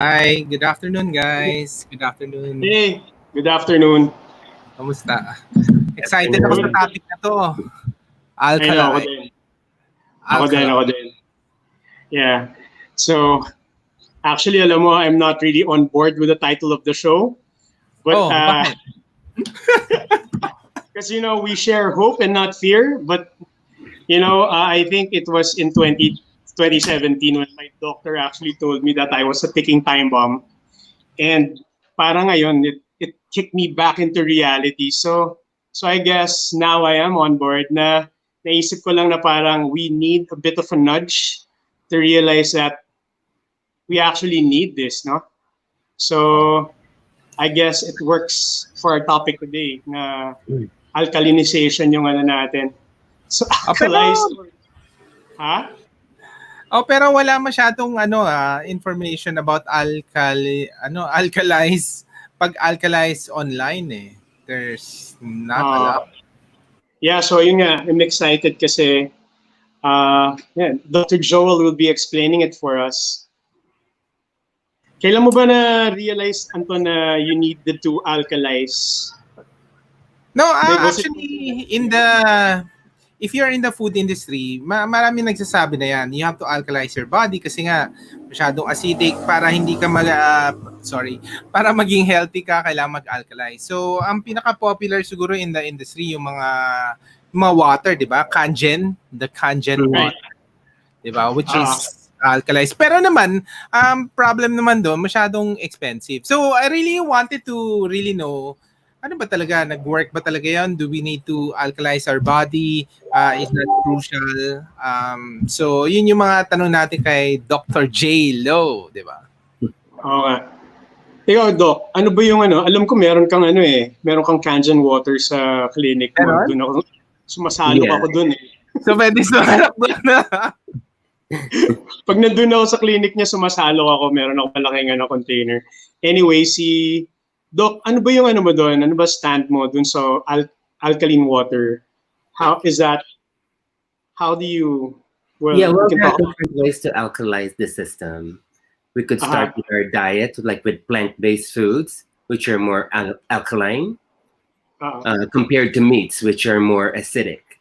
Hi, good afternoon guys. Good afternoon. Hey, good afternoon. Kamusta? Excited ako sa Good. topic na to. I know, ako Alkalate. din. Ako Alkalate. din. Yeah. So, actually, alam mo, I'm not really on board with the title of the show. But, Oh, bakit? because, we share hope and not fear. But, I think it was in 2017 when my doctor actually told me that I was a ticking time bomb. And parang ngayon, it kicked me back into reality. So I guess now I am on board na naisip ko lang na parang we need a bit of a nudge to realize that we actually need this, no? So I guess it works for our topic today na alkalinization yung ano natin. So alkalized. Ha? Pero wala masyadong information about alkalize pag-alkalize online eh. There's not a lot. Yeah, so yun nga, I'm excited kasi Dr. Joel will be explaining it for us. Kailan mo ba na-realize, Anton, na you needed to alkalize? No, actually, if you're in the food industry, marami nagsasabi na yan. You have to alkalize your body kasi nga masyadong acidic para hindi ka para maging healthy ka, kailangan mag-alkalize. So, ang pinaka-popular siguro in the industry yung mga water, 'di ba? The Kangen water. 'Di ba? Which is alkalized. Pero naman, problem naman doon, masyadong expensive. So, I really wanted to really know ano ba talaga? Nag-work ba talaga yan? Do we need to alkalize our body? Is that crucial? So, yun yung mga tanong natin kay Dr. J. Lo, di ba? Oo nga. Ikaw, Doc, ano ba yung alam ko meron kang meron kang Kangen water sa clinic mo. Doon ako, sumasalo ako doon eh. So, pwede sumalak doon na. Pag nandun ako sa clinic niya, sumasalo ako. Meron ako malaking container. Anyway, Doc, ano ba yung mo doon? Ano ba stand mo doon sa alkaline water? How is that? How do you... Well, there are different ways to alkalize the system. We could start with our diet, like with plant-based foods, which are more alkaline, compared to meats, which are more acidic.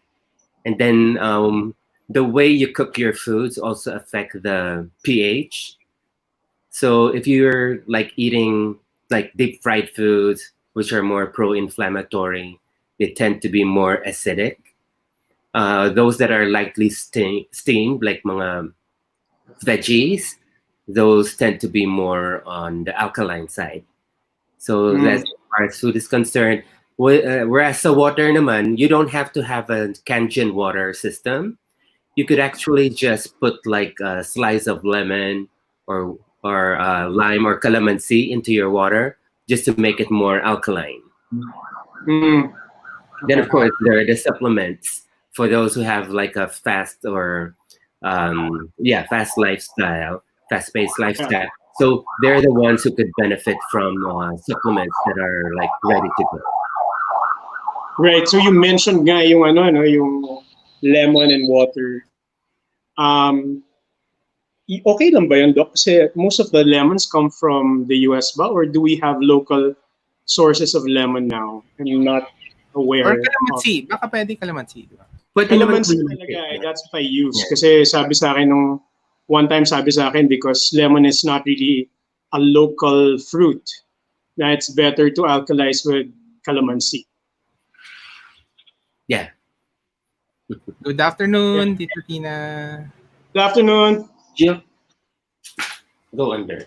And then the way you cook your foods also affect the pH. So if you're like eating like deep fried foods, which are more pro-inflammatory, they tend to be more acidic. Those that are lightly steamed, like mga veggies, those tend to be more on the alkaline side. So that's as far as food is concerned. Whereas the water naman, you don't have to have a Kangen water system. You could actually just put like a slice of lemon or lime or calamansi into your water just to make it more alkaline. Then, of course, there are the supplements for those who have like a fast or fast lifestyle, fast-paced lifestyle. So they're the ones who could benefit from supplements that are like ready to go. Right. So you mentioned nga yung yung lemon and water. Okay lang ba yun, Doc? Kasi most of the lemons come from the US ba? Or do we have local sources of lemon now? I'm not aware. Or calamansi. Baka pwede calamansi, di ba? Calamansi talaga, that's what I use. Kasi sabi sa akin one time because lemon is not really a local fruit, that it's better to alkalize with calamansi. Yeah. Good afternoon, Tito Tina. Good afternoon. Jill, go under.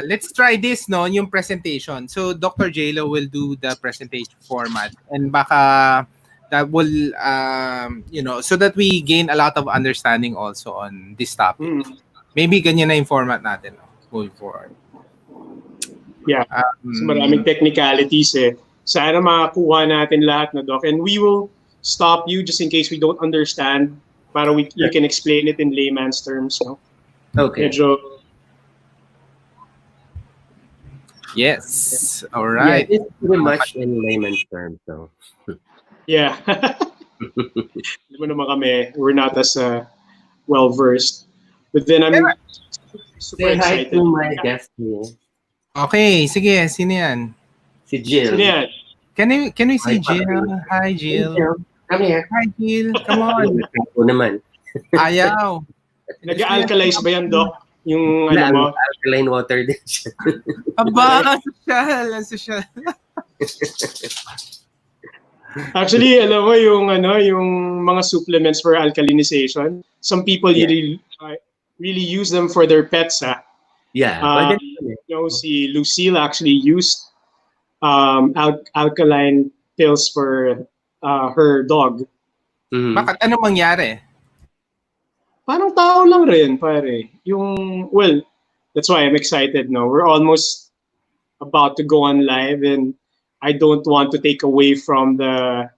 Let's try this, yung presentation. So Dr. J-Lo will do the presentation format, and baka that will so that we gain a lot of understanding also on this topic. Maybe ganyan na yung format natin moving forward. Yeah. So maraming technicalities eh. Sana makakuha natin lahat na, Doc, and we will stop you just in case we don't understand, para you can explain it in layman's terms, no? Okay. Yes. All right. Yeah, it's pretty much in layman's terms, though. Yeah. We're not as well versed. But then I'm super Say hi excited. to my guest here. Okay, sige. Sino yan? Si Jill. So yeah, Can we see Hi, Jill? Papi. Hi, Hey, Jill. Jill. Come here. Hi, Jill. Come on. Nagkapo naman. Ayaw. nag-alkalize ba yan, Doc? Yung ano mo? Alkaline water din siya. Aba, social. Social. Actually, alam mo yung mga supplements for alkalinization. Some people really use them for their pets. Yeah. Si Lucille actually used alkaline pills for her dog. Mm-hmm. Bakit ano mangyari? Parang tao lang rin, pare. That's why I'm excited now. We're almost about to go on live, and I don't want to take away from the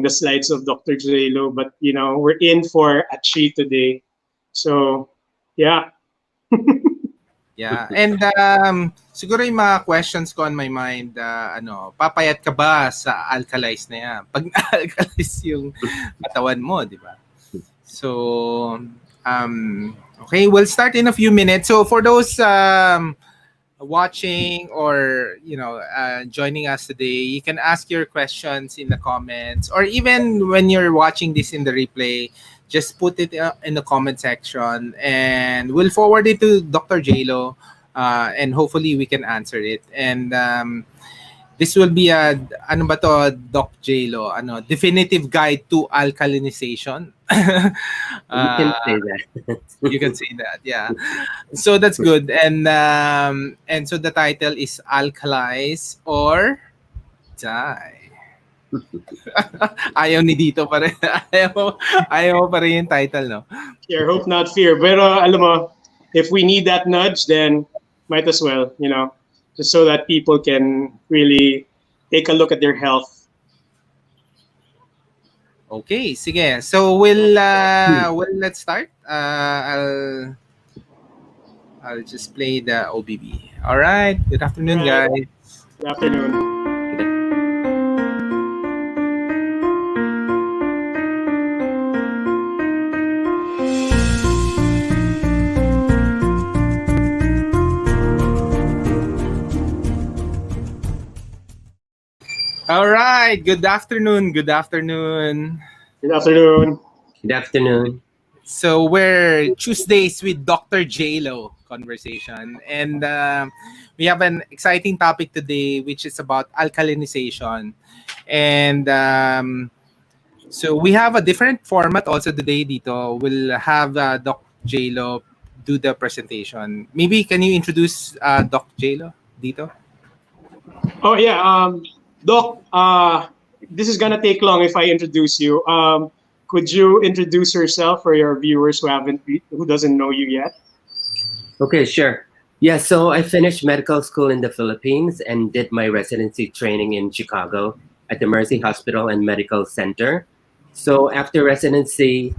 slides of Dr. J-Lo, but we're in for a treat today. So, yeah. Yeah. And siguro yung mga questions ko on my mind, papayat ka ba sa alkalize na yan? Pag na-alkalize yung katawan mo, di ba? So, okay, we'll start in a few minutes. So for those watching or joining us today, you can ask your questions in the comments, or even when you're watching this in the replay, just put it in the comment section and we'll forward it to Dr. J-Lo, and hopefully we can answer it. And this will be Doc J-Lo, definitive guide to alkalinization. You can say that. You can say that, yeah. So that's good. And so the title is Alkalize or Die. Ayaw ni Ditto pa rin. Ayaw pa rin yung title, no? Fear, hope not fear. Pero alam mo, if we need that nudge, then might as well, just so that people can really take a look at their health. Okay, sige. So let's start. I'll just play the OBB. All right. Good afternoon, guys. Good afternoon. All right. Good afternoon. Good afternoon. Good afternoon. Good afternoon. So we're Tuesdays with Dr. J-Lo conversation, and we have an exciting topic today, which is about alkalinization. And so we have a different format also today. Dito we'll have Dr. J-Lo do the presentation. Maybe can you introduce Dr. J-Lo, Dito? Oh yeah. Doc, this is gonna take long if I introduce you. Could you introduce yourself for your viewers who doesn't know you yet? Okay, sure. Yeah, so I finished medical school in the Philippines and did my residency training in Chicago at the Mercy Hospital and Medical Center. So after residency,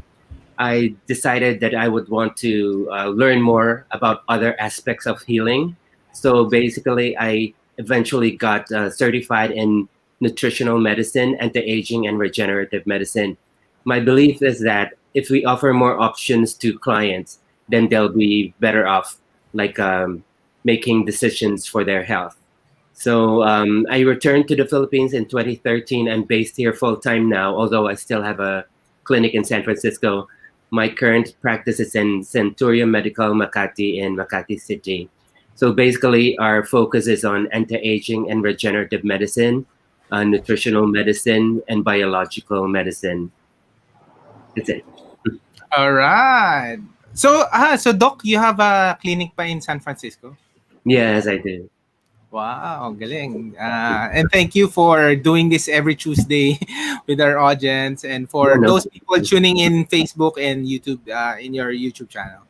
I decided that I would want to learn more about other aspects of healing. So basically, I eventually got certified in nutritional medicine, anti-aging, and regenerative medicine. My belief is that if we offer more options to clients, then they'll be better off, making decisions for their health. So I returned to the Philippines in 2013 and based here full-time now, although I still have a clinic in San Francisco. My current practice is in Centurion Medical Makati in Makati City. So basically, our focus is on anti-aging and regenerative medicine, nutritional medicine, and biological medicine. That's it. All right. So Doc, you have a clinic pa in San Francisco? Yes, I do. Wow, galing. And thank you for doing this every Tuesday with our audience, and for those people tuning in Facebook and YouTube, in your YouTube channel.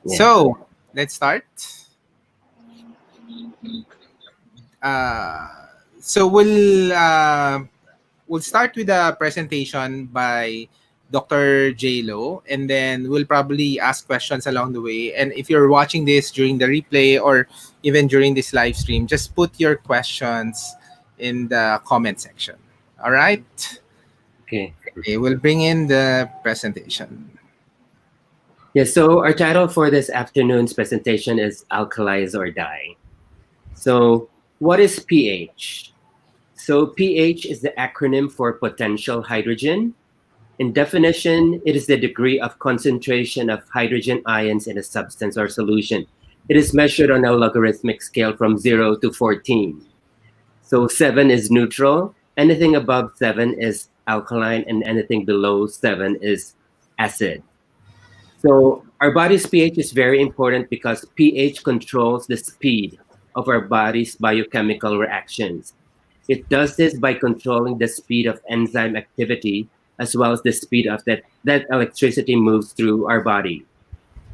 Yeah. So let's start. So we'll start with a presentation by Dr. J-Lo, and then we'll probably ask questions along the way. And if you're watching this during the replay or even during this live stream, just put your questions in the comment section. All right? Okay. We'll bring in the presentation. Yeah, so our title for this afternoon's presentation is Alkalize or Die. So what is pH? So pH is the acronym for potential hydrogen. In definition, it is the degree of concentration of hydrogen ions in a substance or solution. It is measured on a logarithmic scale from 0 to 14. So 7 is neutral. Anything above 7 is alkaline, and anything below 7 is acid. So our body's pH is very important because pH controls the speed of our body's biochemical reactions. It does this by controlling the speed of enzyme activity as well as the speed of that electricity moves through our body.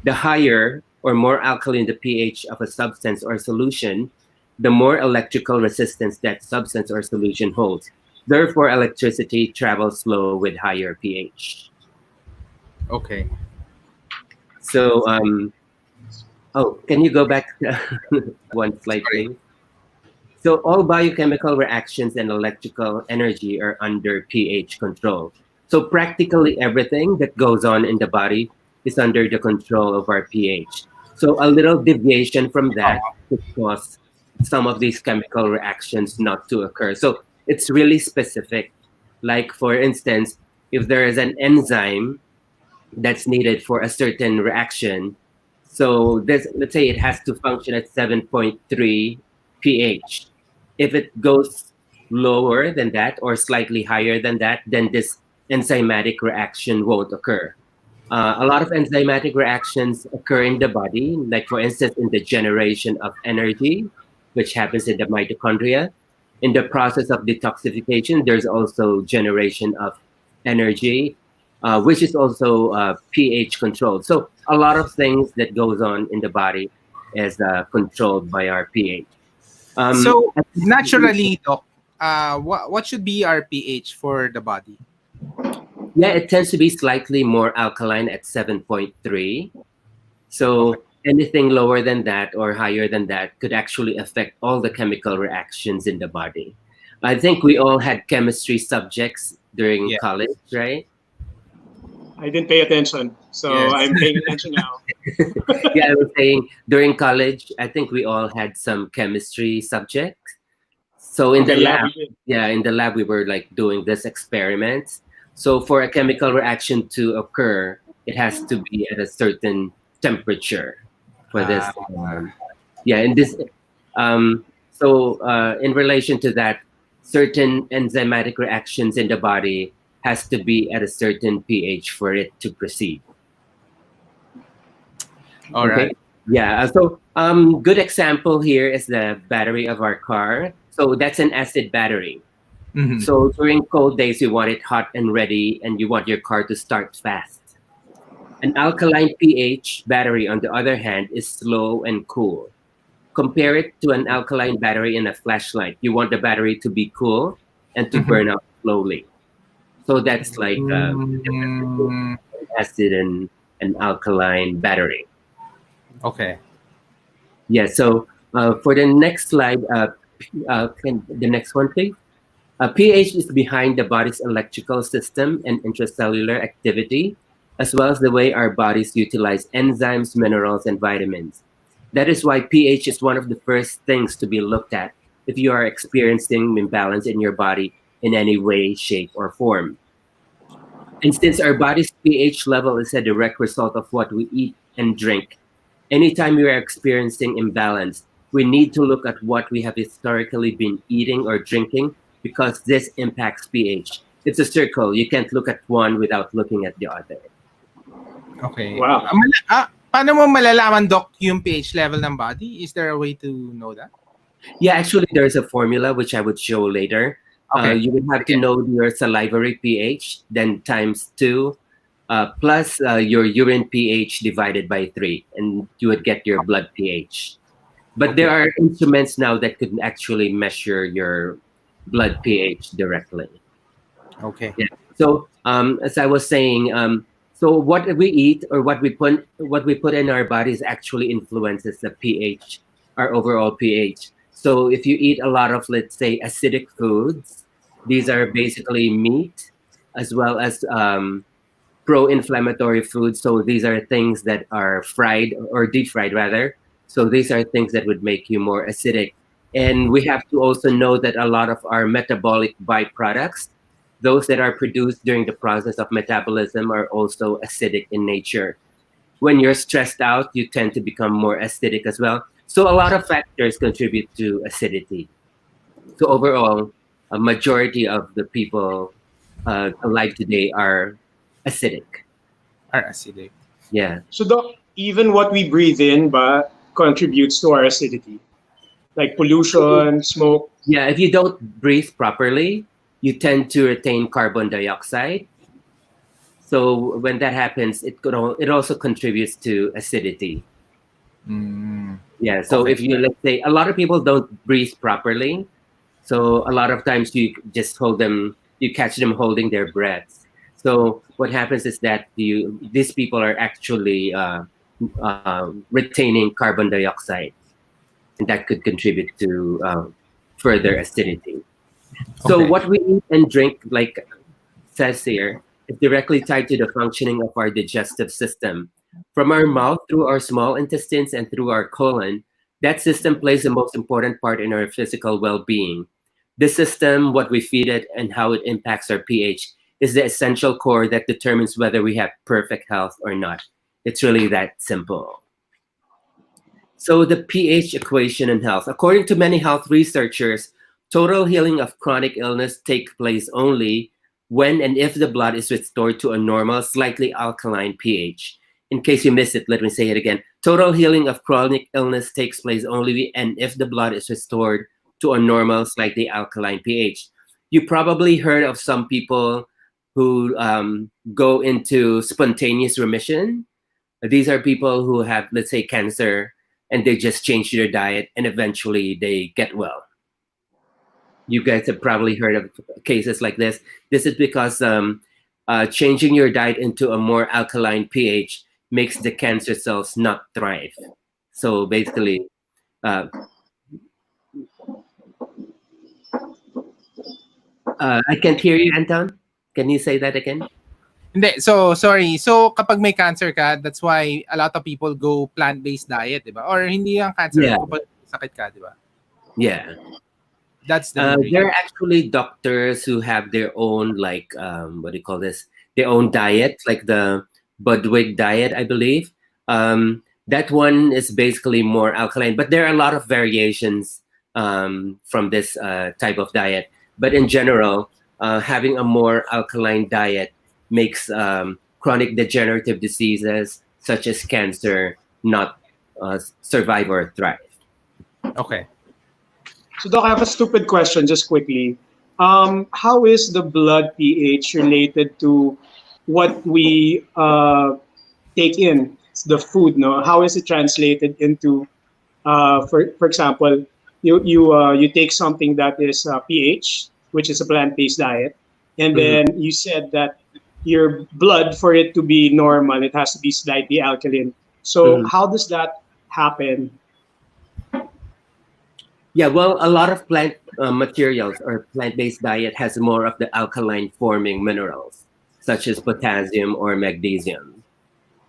The higher or more alkaline the pH of a substance or solution, the more electrical resistance that substance or solution holds. Therefore, electricity travels slow with higher pH. Okay. So, oh, can you go back one slide, please? So all biochemical reactions and electrical energy are under pH control. So practically everything that goes on in the body is under the control of our pH. So a little deviation from that could cause some of these chemical reactions not to occur. So it's really specific. Like for instance, if there is an enzyme that's needed for a certain reaction, so this, let's say it has to function at 7.3 pH. If it goes lower than that or slightly higher than that, then this enzymatic reaction won't occur. A lot of enzymatic reactions occur in the body, like for instance, in the generation of energy, which happens in the mitochondria. In the process of detoxification, there's also generation of energy, which is also pH controlled. So a lot of things that goes on in the body is controlled by our pH. So naturally, Doc, what should be our pH for the body? Yeah, it tends to be slightly more alkaline at 7.3. So anything lower than that or higher than that could actually affect all the chemical reactions in the body. I think we all had chemistry subjects during college, right? I didn't pay attention, so I'm paying attention now. Yeah, I was saying during college, I think we all had some chemistry subjects. So in the lab, in the lab, we were like doing this experiment. So for a chemical reaction to occur, it has to be at a certain temperature for this. And this, in relation to that, certain enzymatic reactions in the body has to be at a certain pH for it to proceed. All right. Yeah. So good example here is the battery of our car. So that's an acid battery. Mm-hmm. So during cold days, you want it hot and ready, and you want your car to start fast. An alkaline pH battery, on the other hand, is slow and cool. Compare it to an alkaline battery in a flashlight. You want the battery to be cool and to burn out slowly. So that's like acid and an alkaline battery. Okay. Yeah. So for the next slide, can the next one, please? pH is behind the body's electrical system and intracellular activity, as well as the way our bodies utilize enzymes, minerals, and vitamins. That is why pH is one of the first things to be looked at if you are experiencing imbalance in your body in any way, shape, or form. And since our body's pH level is a direct result of what we eat and drink, anytime we are experiencing imbalance, we need to look at what we have historically been eating or drinking, because this impacts pH. It's a circle. You can't look at one without looking at the other. Okay. Wow. Paano mo malalaman, Doc, yung pH level ng body? Is there a way to know that? Yeah, actually, there's a formula which I would show later. Okay. You would have to know your salivary pH, then times 2, plus your urine pH divided by 3, and you would get your blood pH. But there are instruments now that could actually measure your blood pH directly. Okay. Yeah. So as I was saying, so what we eat or what we put in our bodies actually influences the pH, our overall pH. So if you eat a lot of, let's say, acidic foods, these are basically meat, as well as pro-inflammatory foods. So these are things that are fried or deep fried rather. So these are things that would make you more acidic. And we have to also know that a lot of our metabolic byproducts, those that are produced during the process of metabolism, are also acidic in nature. When you're stressed out, you tend to become more acidic as well. So a lot of factors contribute to acidity. So overall, a majority of the people alive today are acidic. Are acidic. Yeah. So Doc, even what we breathe in contributes to our acidity, like pollution, smoke. Yeah, if you don't breathe properly, you tend to retain carbon dioxide. So when that happens, it also contributes to acidity. Yeah. So Okay. if you, let's say, a lot of people don't breathe properly, so a lot of times you just you catch them holding their breaths. So what happens is that these people are actually retaining carbon dioxide, and that could contribute to further acidity. So Okay. what we eat and drink, like says here, is directly tied to the functioning of our digestive system. From our mouth through our small intestines and through our colon, that system plays the most important part in our physical well-being. This system, what we feed it, and how it impacts our pH is the essential core that determines whether we have perfect health or not. It's really that simple. So the pH equation in health. According to many health researchers, total healing of chronic illness takes place only when and if the blood is restored to a normal, slightly alkaline pH. In case you missed it, let me say it again. Total healing of chronic illness takes place only and if the blood is restored to a normal, slightly alkaline pH. You probably heard of some people who go into spontaneous remission. These are people who have, let's say, cancer, and they just change their diet and eventually they get well. You guys have probably heard of cases like this. This is because changing your diet into a more alkaline pH makes the cancer cells not thrive. So basically, I can't hear you, Anton. Can you say that again? Hindi, so sorry. So kapag may cancer ka, that's why a lot of people go plant-based diet, 'di ba? Or hindi ang cancer, Yeah. kapag sakit ka, 'di ba? Yeah. That's the there are actually doctors who have their own, like, what do you call this? Their own diet, like the Budwig diet, I believe. That one is basically more alkaline, but there are a lot of variations from this type of diet. But in general, having a more alkaline diet makes chronic degenerative diseases such as cancer not survive or thrive. Okay. So Doc, I have a stupid question just quickly. How is the blood pH related to what we take in, the food? No, how is it translated into, for example, you take something that is pH, which is a plant-based diet, and then you said that your blood, for it to be normal, it has to be slightly alkaline. So how does that happen? Yeah, well, a lot of plant materials or plant-based diet has more of the alkaline-forming minerals, such as potassium or magnesium.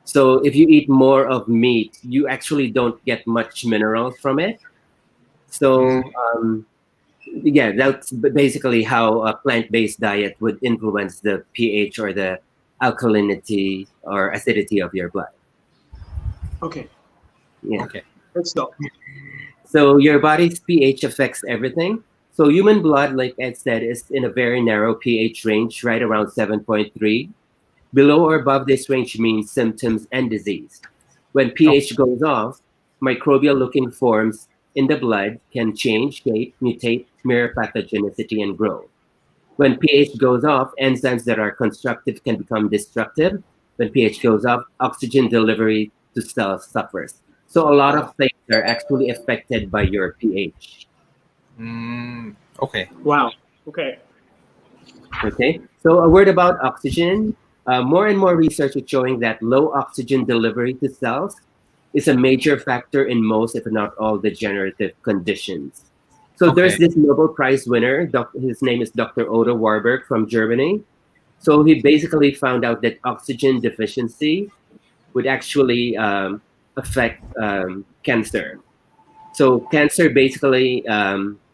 So if you eat more of meat, you actually don't get much minerals from it. So yeah, that's basically how a plant-based diet would influence the pH or the alkalinity or acidity of your blood. Okay. Yeah. Okay. Let's go. So your body's pH affects everything. So human blood, like Ed said, is in a very narrow pH range, right around 7.3. Below or above this range means symptoms and disease. When pH goes off, microbial-looking forms in the blood can change shape, mutate, mirror pathogenicity, and grow. When pH goes off, enzymes that are constructive can become destructive. When pH goes off, oxygen delivery to cells suffers. So a lot of things are actually affected by your pH. Okay. Wow. Okay. Okay. So a word about oxygen. More and more research is showing that low oxygen delivery to cells is a major factor in most, if not all, degenerative conditions. So there's this Nobel Prize winner, his name is Dr. Otto Warburg from Germany. So he basically found out that oxygen deficiency would actually affect cancer. So cancer basically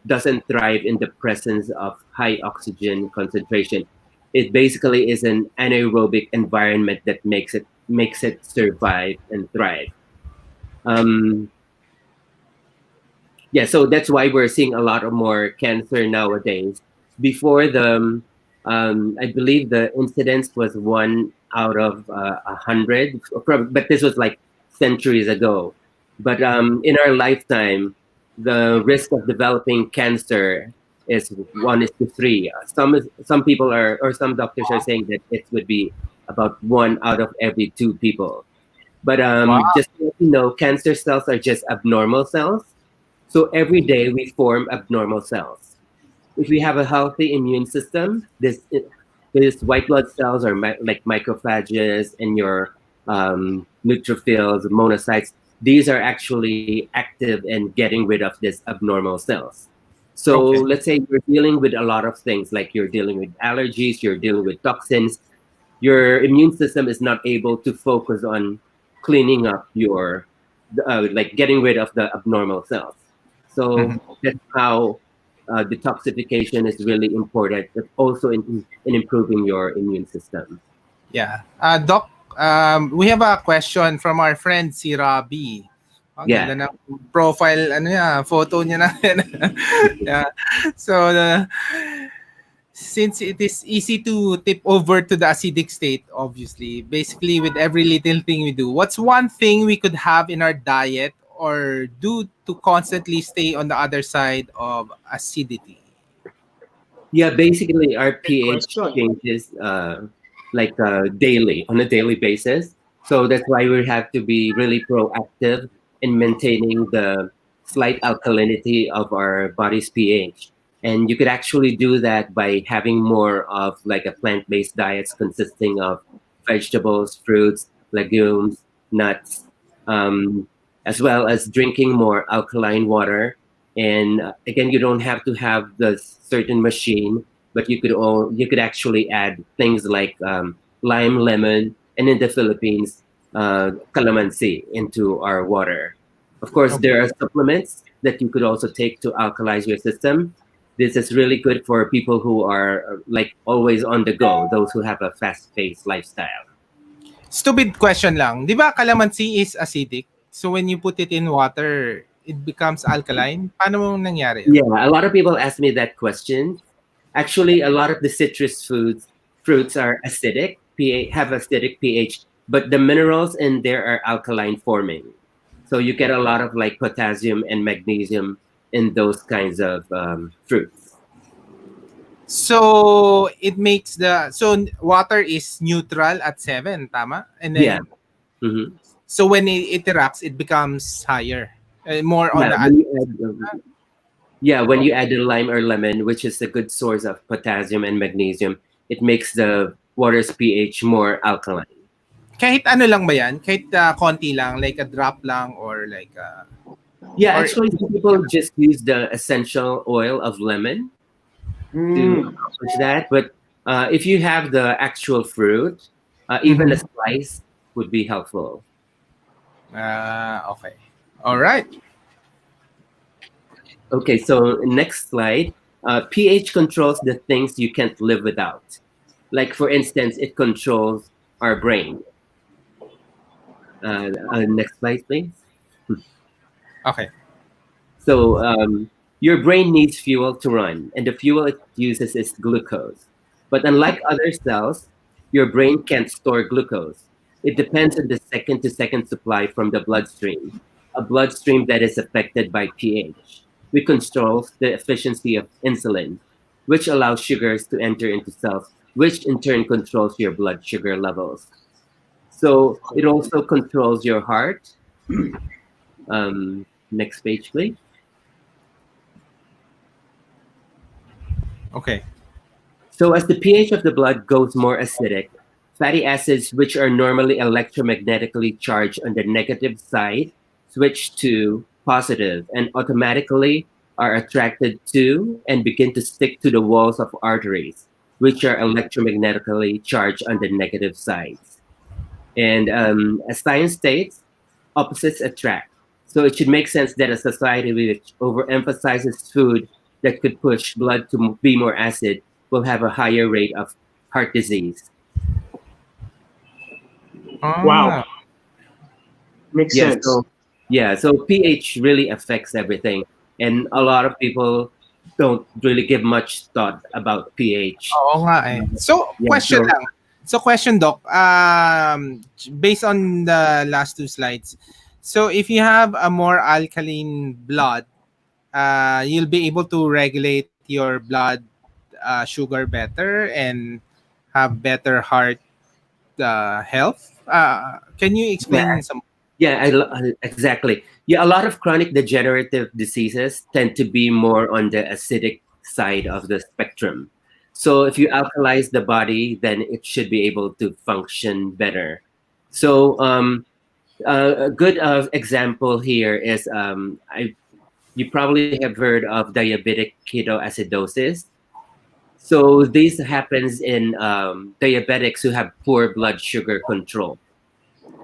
doesn't thrive in the presence of high oxygen concentration. It basically is an anaerobic environment that makes it survive and thrive. Um, yeah, so that's why we're seeing a lot of more cancer nowadays. Before I believe the incidence was 1 out of 100, but this was like centuries ago. But in our lifetime, the risk of developing cancer is 1:3. Some people are, or some doctors are saying that it would be about 1 out of every 2 people. But Wow. just to let you know, cancer cells are just abnormal cells. So every day we form abnormal cells. If we have a healthy immune system, this white blood cells are like macrophages and your neutrophils, monocytes. These are actually active in getting rid of this abnormal cells. So Okay. let's say you're dealing with a lot of things, like you're dealing with allergies, you're dealing with toxins. Your immune system is not able to focus on cleaning up your, like getting rid of the abnormal cells. So Mhm. that's how detoxification is really important, but also in improving your immune system. Yeah. Doc, we have a question from our friend si Robbie. Ang ganda Yeah. ng profile, ano niya, photo niya na. Yeah. So, since it is easy to tip over to the acidic state, obviously, basically with every little thing we do, what's one thing we could have in our diet or do to constantly stay on the other side of acidity? Yeah, basically our Great pH question. changes like daily, on a daily basis. So that's why we have to be really proactive in maintaining the slight alkalinity of our body's pH. And you could actually do that by having more of like a plant-based diets consisting of vegetables, fruits, legumes, nuts, um, as well as drinking more alkaline water. And again, you don't have to have the certain machine, but you could actually add things like lime, lemon, and in the Philippines, calamansi into our water. Of course, Okay. there are supplements that you could also take to alkalize your system. This is really good for people who are like always on the go, those who have a fast-paced lifestyle. Stupid question lang. Di ba calamansi is acidic? So when you put it in water, it becomes alkaline? Paano mo nangyari yun? Yeah, a lot of people ask me that question. Actually, a lot of the citrus fruits are acidic, have acidic pH, but the minerals in there are alkaline forming. So you get a lot of like potassium and magnesium in those kinds of fruits. So it makes water is neutral at 7, tama? And Yeah. then Hmm. so when it interacts, it becomes higher, more on Yeah. the When you add the lime or lemon, which is a good source of potassium and magnesium, it makes the water's pH more alkaline. kahit ano lang ba yan? Kahit konti lang, like a drop lang or like Yeah, or actually, some people just use the essential oil of lemon to accomplish that. But if you have the actual fruit, even a slice would be helpful. okay. All right. Okay, so next slide. pH controls the things you can't live without. Like, for instance, it controls our brain. Next slide, please. Okay. So your brain needs fuel to run, and the fuel it uses is glucose. But unlike other cells, your brain can't store glucose. It depends on the second to second supply from the bloodstream, a bloodstream that is affected by pH, which controls the efficiency of insulin, which allows sugars to enter into cells, which in turn controls your blood sugar levels. So it also controls your heart. Next page, please. Okay. So as the pH of the blood goes more acidic, fatty acids, which are normally electromagnetically charged on the negative side, switch to positive and automatically are attracted to and begin to stick to the walls of arteries. which are electromagnetically charged on the negative sides. And as science states, opposites attract. So it should make sense that a society which overemphasizes food that could push blood to be more acid will have a higher rate of heart disease. Wow. Makes sense. So pH really affects everything. And a lot of people don't really give much thought about pH. Oo nga eh. So, question lang. So, question, Doc. Based on the last two slides, so if you have a more alkaline blood, you'll be able to regulate your blood sugar better and have better heart health. Can you explain some? Yeah, exactly. Yeah, a lot of chronic degenerative diseases tend to be more on the acidic side of the spectrum. So if you alkalize the body, then it should be able to function better. So a good example here is you probably have heard of diabetic ketoacidosis. So this happens in diabetics who have poor blood sugar control.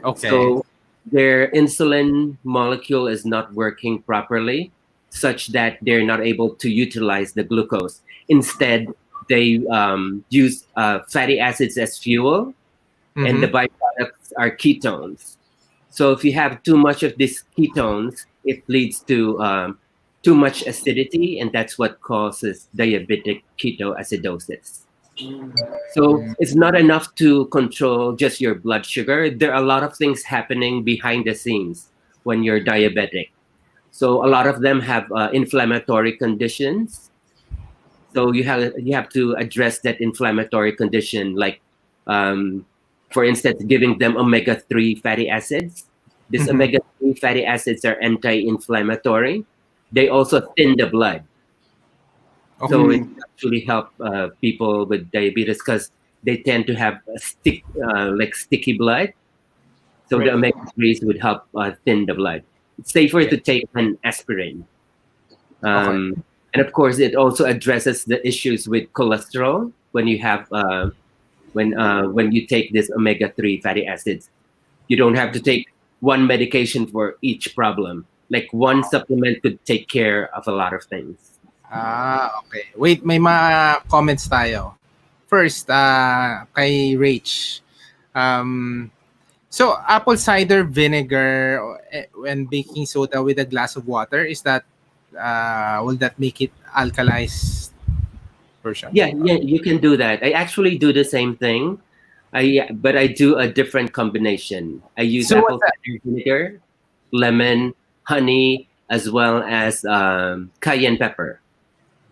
Okay. So their insulin molecule is not working properly, such that they're not able to utilize the glucose. Instead, they use fatty acids as fuel, and the byproducts are ketones. So if you have too much of these ketones, it leads to too much acidity, and that's what causes diabetic ketoacidosis. So it's not enough to control just your blood sugar. There are a lot of things happening behind the scenes when you're diabetic. So a lot of them have inflammatory conditions. So you have to address that inflammatory condition, like for instance, giving them omega-3 fatty acids. These omega-3 fatty acids are anti-inflammatory. They also thin the blood. Okay. So it actually help people with diabetes because they tend to have like sticky blood. So the omega-3s would help thin the blood. It's safer to take an aspirin. And of course, it also addresses the issues with cholesterol when you have when you take this omega-3 fatty acids. You don't have to take one medication for each problem. Like one supplement could take care of a lot of things. Okay. Wait, may mga comments tayo. First, kay Rach. So, apple cider vinegar and baking soda with a glass of water, is that, will that make it alkalized version? Yeah, you can do that. I actually do the same thing. But I do a different combination. I use apple cider vinegar, lemon, honey, as well as cayenne pepper.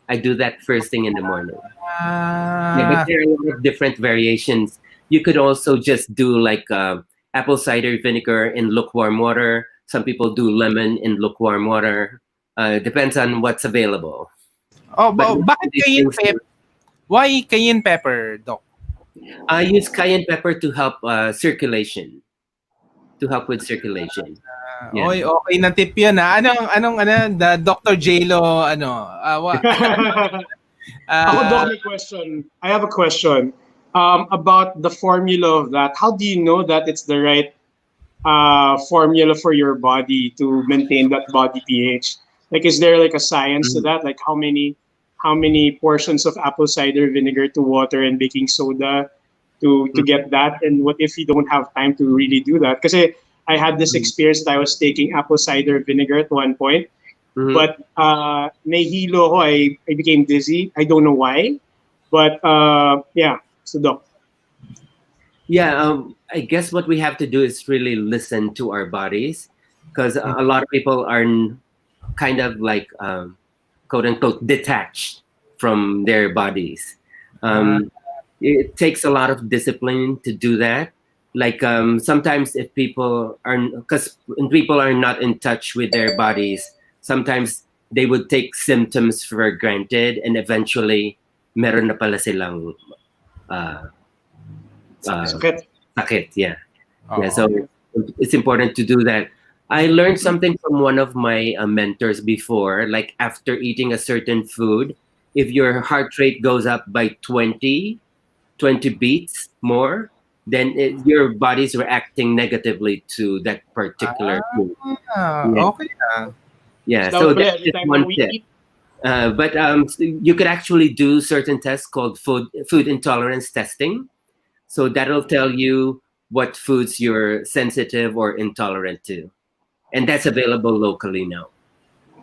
I do that first thing in the morning. But there are a lot of different variations. You could also just do like apple cider vinegar in lukewarm water. Some people do lemon in lukewarm water. Depends on what's available. But bakit cayenne pepper? Why cayenne pepper, Doc? I use cayenne pepper to help circulation. To help with circulation. Oy, okay na tip yun ha. Anong the Dr. J-Lo, what? Ako, Doc, may question. I have a question about the formula of that. How do you know that it's the right formula for your body to maintain that body pH? Like, is there like a science to that? Like, how many portions of apple cider vinegar to water and baking soda to get that? And what if you don't have time to really do that? Because I had this experience that I was taking apple cider vinegar at one point, but nahilo ko, I became dizzy. I don't know why, but yeah. So, Doc. Yeah, I guess what we have to do is really listen to our bodies, because a lot of people are kind of like quote unquote detached from their bodies. It takes a lot of discipline to do that. Like sometimes if people are not in touch with their bodies, sometimes they would take symptoms for granted, and eventually meron na pala silang sakit. Yeah. So it's important to do that. I learned something from one of my mentors before. Like after eating a certain food, if your heart rate goes up by 20 beats more, then your body's reacting negatively to that particular food. Yeah. Okay. Yeah, So so double that's every just time one we tip. eat. But you could actually do certain tests called food intolerance testing. So that'll tell you what foods you're sensitive or intolerant to. And that's available locally now.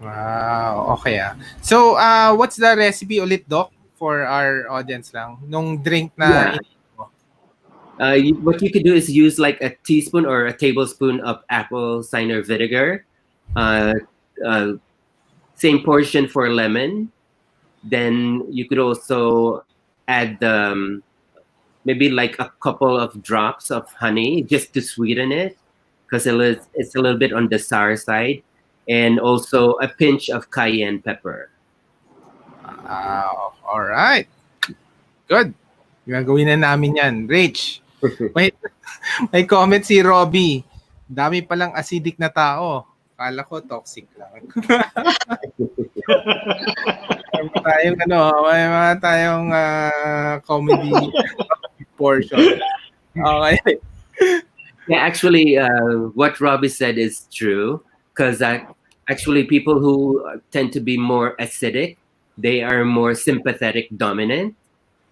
Wow, okay So, what's the recipe ulit, Doc, for our audience lang? Nung drink na Yeah. What you could do is use like a teaspoon or a tablespoon of apple cider vinegar. Uh, uh, Same portion for lemon. Then you could also add maybe like a couple of drops of honey just to sweeten it, because it's a little bit on the sour side, and also a pinch of cayenne pepper. Wow, alright. Good. Gagawin na namin yan. Rich, may comment si Robbie. Dami palang acidic na tao. Kala ko toxic lang. may mga tayong comedy portion. Okay. Yeah, actually, what Robbie said is true, because actually people who tend to be more acidic, they are more sympathetic dominant.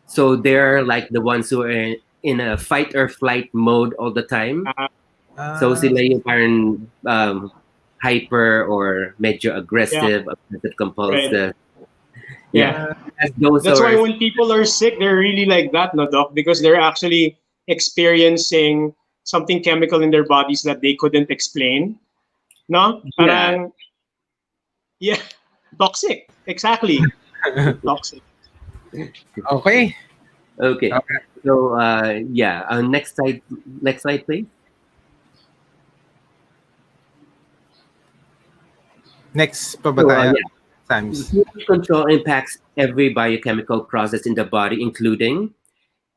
So they're like the ones who are in a fight or flight mode all the time. So sila yung parang hyper or medyo aggressive, obsessive compulsive. Right. Yeah. That's why when people are sick, they're really like that, no, Doc? Because they're actually experiencing something chemical in their bodies that they couldn't explain. No? Parang, yeah. Toxic. Exactly. Toxic. Okay. So next slide, please. Next pa ba tayo? Times. Control impacts every biochemical process in the body, including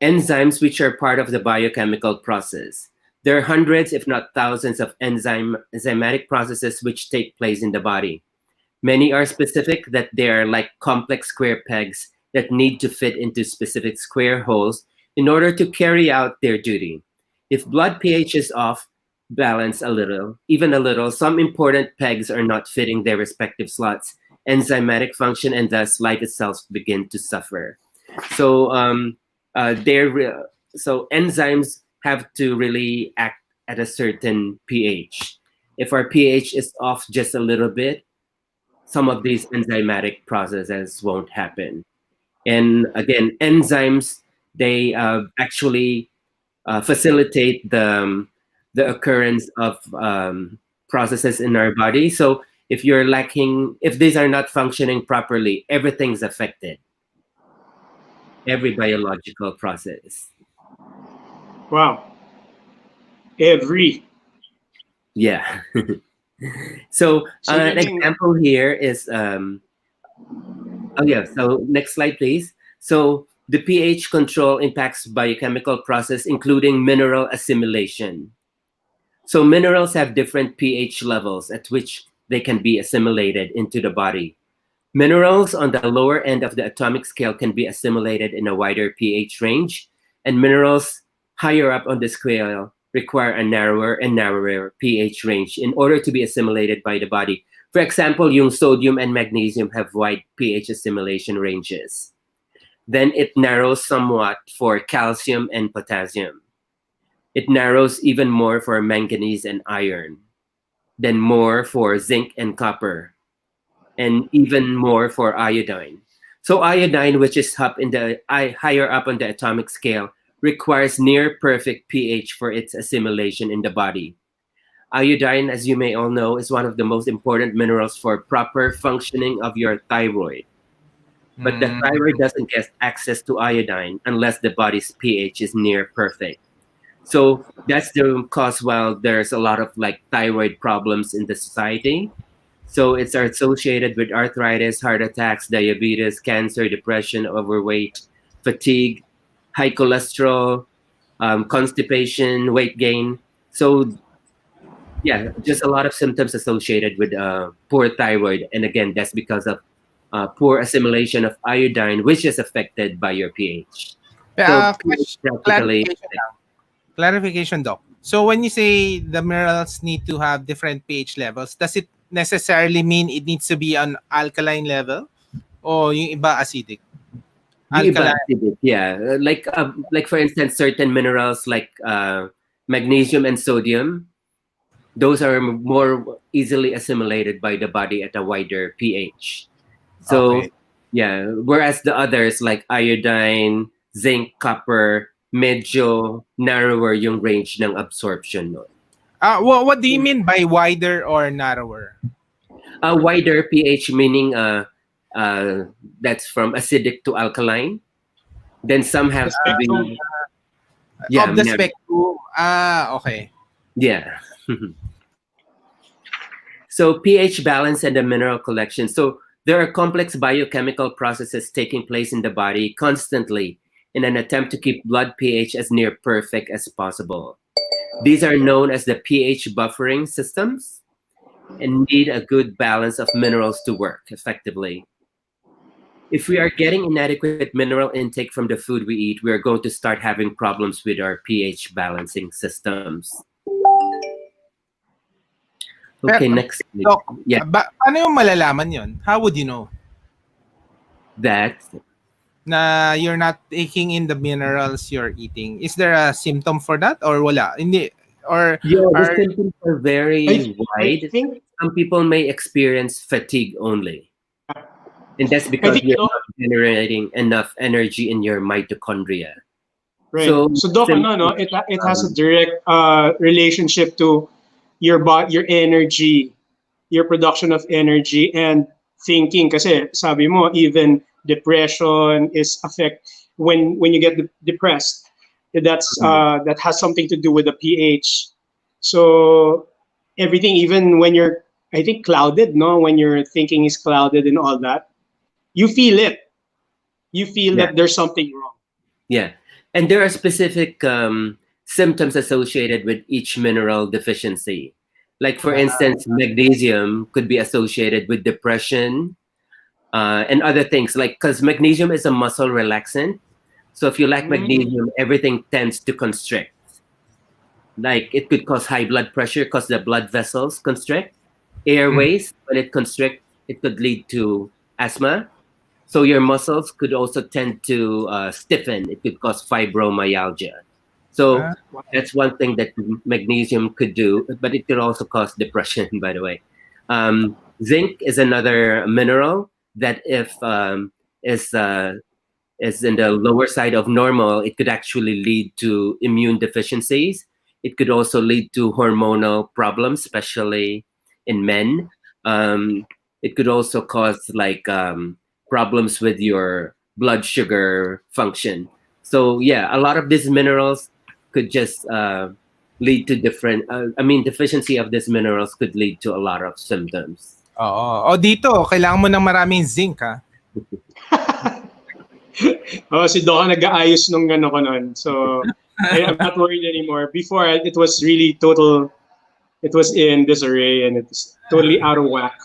enzymes, which are part of the biochemical process. There are hundreds, if not thousands, of enzymatic processes which take place in the body. Many are specific, that they are like complex square pegs that need to fit into specific square holes in order to carry out their duty. If blood pH is off balance even a little, some important pegs are not fitting their respective slots. Enzymatic function and thus life itself begin to suffer. So so enzymes have to really act at a certain pH. If our pH is off just a little bit, some of these enzymatic processes won't happen. And again, enzymes, they actually facilitate the occurrence of processes in our body. So if these are not functioning properly, everything's affected. Every biological process. Wow. Every. Yeah. So an example here is, so next slide, please. So the pH control impacts biochemical process, including mineral assimilation. So minerals have different pH levels at which they can be assimilated into the body. Minerals on the lower end of the atomic scale can be assimilated in a wider pH range, and minerals higher up on the scale require a narrower and narrower pH range in order to be assimilated by the body. For example, yung sodium and magnesium have wide pH assimilation ranges. Then it narrows somewhat for calcium and potassium. It narrows even more for manganese and iron, then more for zinc and copper, and even more for iodine. So iodine, which is higher up on the atomic scale, requires near perfect pH for its assimilation in the body. Iodine, as you may all know, is one of the most important minerals for proper functioning of your thyroid. But the thyroid doesn't get access to iodine unless the body's pH is near perfect. So that's the cause why there's a lot of like thyroid problems in the society. So it's associated with arthritis, heart attacks, diabetes, cancer, depression, overweight, fatigue, high cholesterol, constipation, weight gain. So yeah, just a lot of symptoms associated with poor thyroid. And again, that's because of poor assimilation of iodine, which is affected by your pH. So practically, clarification, Doc. So when you say the minerals need to have different pH levels, does it necessarily mean it needs to be on alkaline level o yung iba acidic? yung iba acidic, yeah. Like for instance, certain minerals like magnesium and sodium, those are more easily assimilated by the body at a wider pH. So Okay. yeah, whereas the others like iodine, zinc, copper, medyo narrower yung range ng absorption. What do you mean by wider or narrower? A wider pH meaning that's from acidic to alkaline. Then some have to be of the spectrum. Okay. Yeah. So pH balance and the mineral collection. So there are complex biochemical processes taking place in the body constantly in an attempt to keep blood pH as near perfect as possible. These are known as the pH buffering systems and need a good balance of minerals to work effectively. If we are getting inadequate mineral intake from the food we eat, we are going to start having problems with our pH balancing systems. Okay, next. Doc, yeah. Paano yung malalaman yun? How would you know? That na you're not taking in the minerals you're eating. Is there a symptom for that or wala? Hindi. Or the symptoms are very wide. I think some people may experience fatigue only. And that's because you're not generating enough energy in your mitochondria. Right. So Doc, it has a direct relationship to your energy, your production of energy and thinking. Kasi sabi mo, even depression is when you get depressed. That's that has something to do with the pH. So everything, even when you're, I think, clouded, when your thinking is clouded and all that, you feel it. You feel that there's something wrong. Yeah, and there are specific symptoms associated with each mineral deficiency. Like for instance, magnesium could be associated with depression and other things. Like because magnesium is a muscle relaxant, so if you lack magnesium, everything tends to constrict. Like it could cause high blood pressure because the blood vessels constrict. Airways, when it constricts, it could lead to asthma. So your muscles could also tend to stiffen. It could cause fibromyalgia. So that's one thing that magnesium could do, but it could also cause depression, by the way. Zinc is another mineral that if is in the lower side of normal, it could actually lead to immune deficiencies. It could also lead to hormonal problems, especially in men. It could also cause like problems with your blood sugar function. So yeah, a lot of these minerals could just lead to different, deficiency of these minerals could lead to a lot of symptoms. Oo. Dito, kailangan mo ng maraming zinc, ha? Si Doc nag-aayos nung ko nun. So I'm not worried anymore. Before, it was really total, it was in disarray and it was totally out of whack.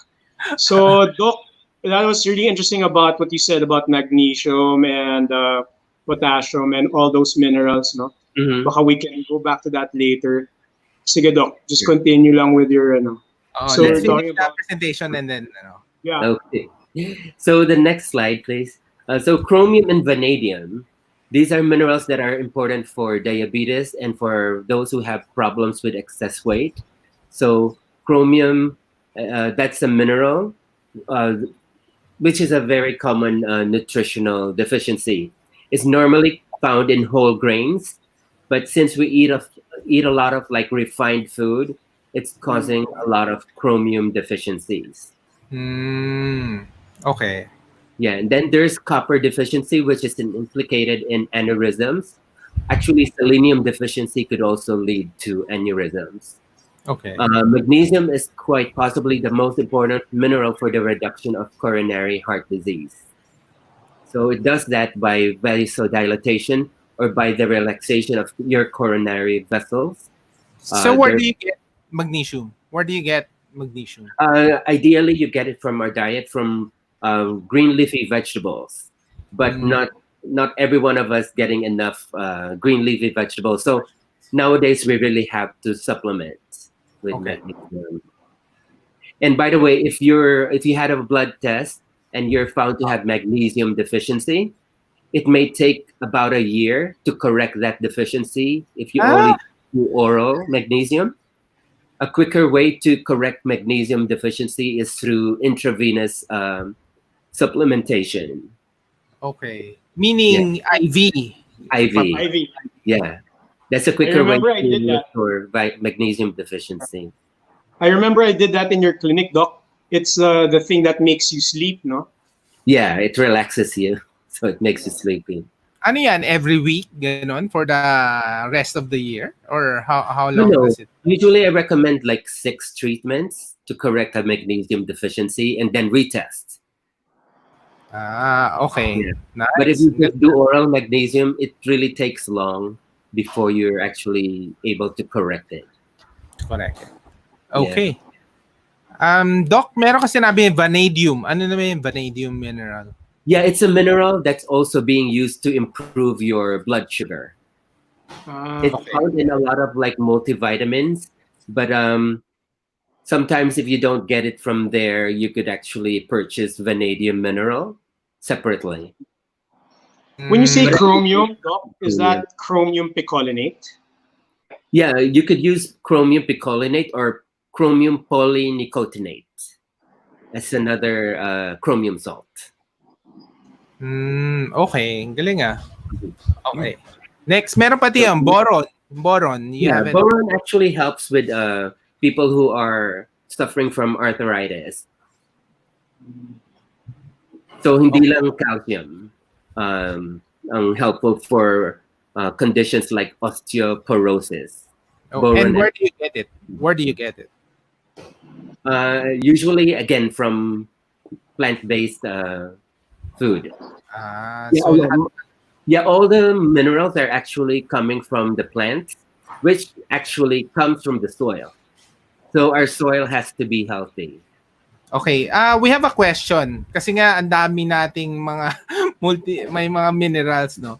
So Doc, that was really interesting about what you said about magnesium and potassium and all those minerals, no? Baka we can go back to that later. Sige, Doc, just continue lang with your so let's finish that presentation and then Yeah. Okay. So the next slide, please. So chromium and vanadium, these are minerals that are important for diabetes and for those who have problems with excess weight. So chromium, that's a mineral, which is a very common nutritional deficiency. It's normally found in whole grains, but since we eat a lot of like refined food, it's causing a lot of chromium deficiencies. Okay. Yeah, and then there's copper deficiency, which is implicated in aneurysms. Actually, selenium deficiency could also lead to aneurysms. Okay. Magnesium is quite possibly the most important mineral for the reduction of coronary heart disease. So it does that by vasodilatation or by the relaxation of your coronary vessels. So where do you get magnesium? Where do you get magnesium? Ideally, you get it from our diet, from green leafy vegetables, but not every one of us getting enough green leafy vegetables. So nowadays we really have to supplement with magnesium. And by the way, if you had a blood test and you're found to have magnesium deficiency, it may take about a year to correct that deficiency if you only do oral magnesium. A quicker way to correct magnesium deficiency is through intravenous supplementation. Okay. Meaning IV. IV. Yeah. That's a quicker way to for magnesium deficiency. I remember I did that in your clinic, Doc. It's the thing that makes you sleep, no? Yeah, it relaxes you. So it makes you sleepy. Ano yan? Every week? Ganon? For the rest of the year? Or how long does it? Usually I recommend like 6 treatments to correct a magnesium deficiency and then retest. Okay. Yeah. Nice. But if you just do oral magnesium, it really takes long before you're actually able to correct it. Correct. Okay. Yeah. Doc, meron kasi sinabi vanadium. Ano naman yung vanadium mineral? Yeah, it's a mineral that's also being used to improve your blood sugar. It's found in a lot of like multivitamins, but sometimes if you don't get it from there, you could actually purchase vanadium mineral separately. When you say chromium, Doc, is that chromium picolinate? Yeah, you could use chromium picolinate or chromium polynicotinate as another chromium salt. Okay, galing ah. Okay. Next, meron pati yung boron. Boron. Boron actually helps with people who are suffering from arthritis. So hindi lang calcium ang helpful for conditions like osteoporosis. And where do you get it? Where do you get it? Usually, again, from plant-based food. All the minerals are actually coming from the plant, which actually comes from the soil. So our soil has to be healthy. Okay, we have a question. Kasi nga, ang dami nating mga may mga minerals, no?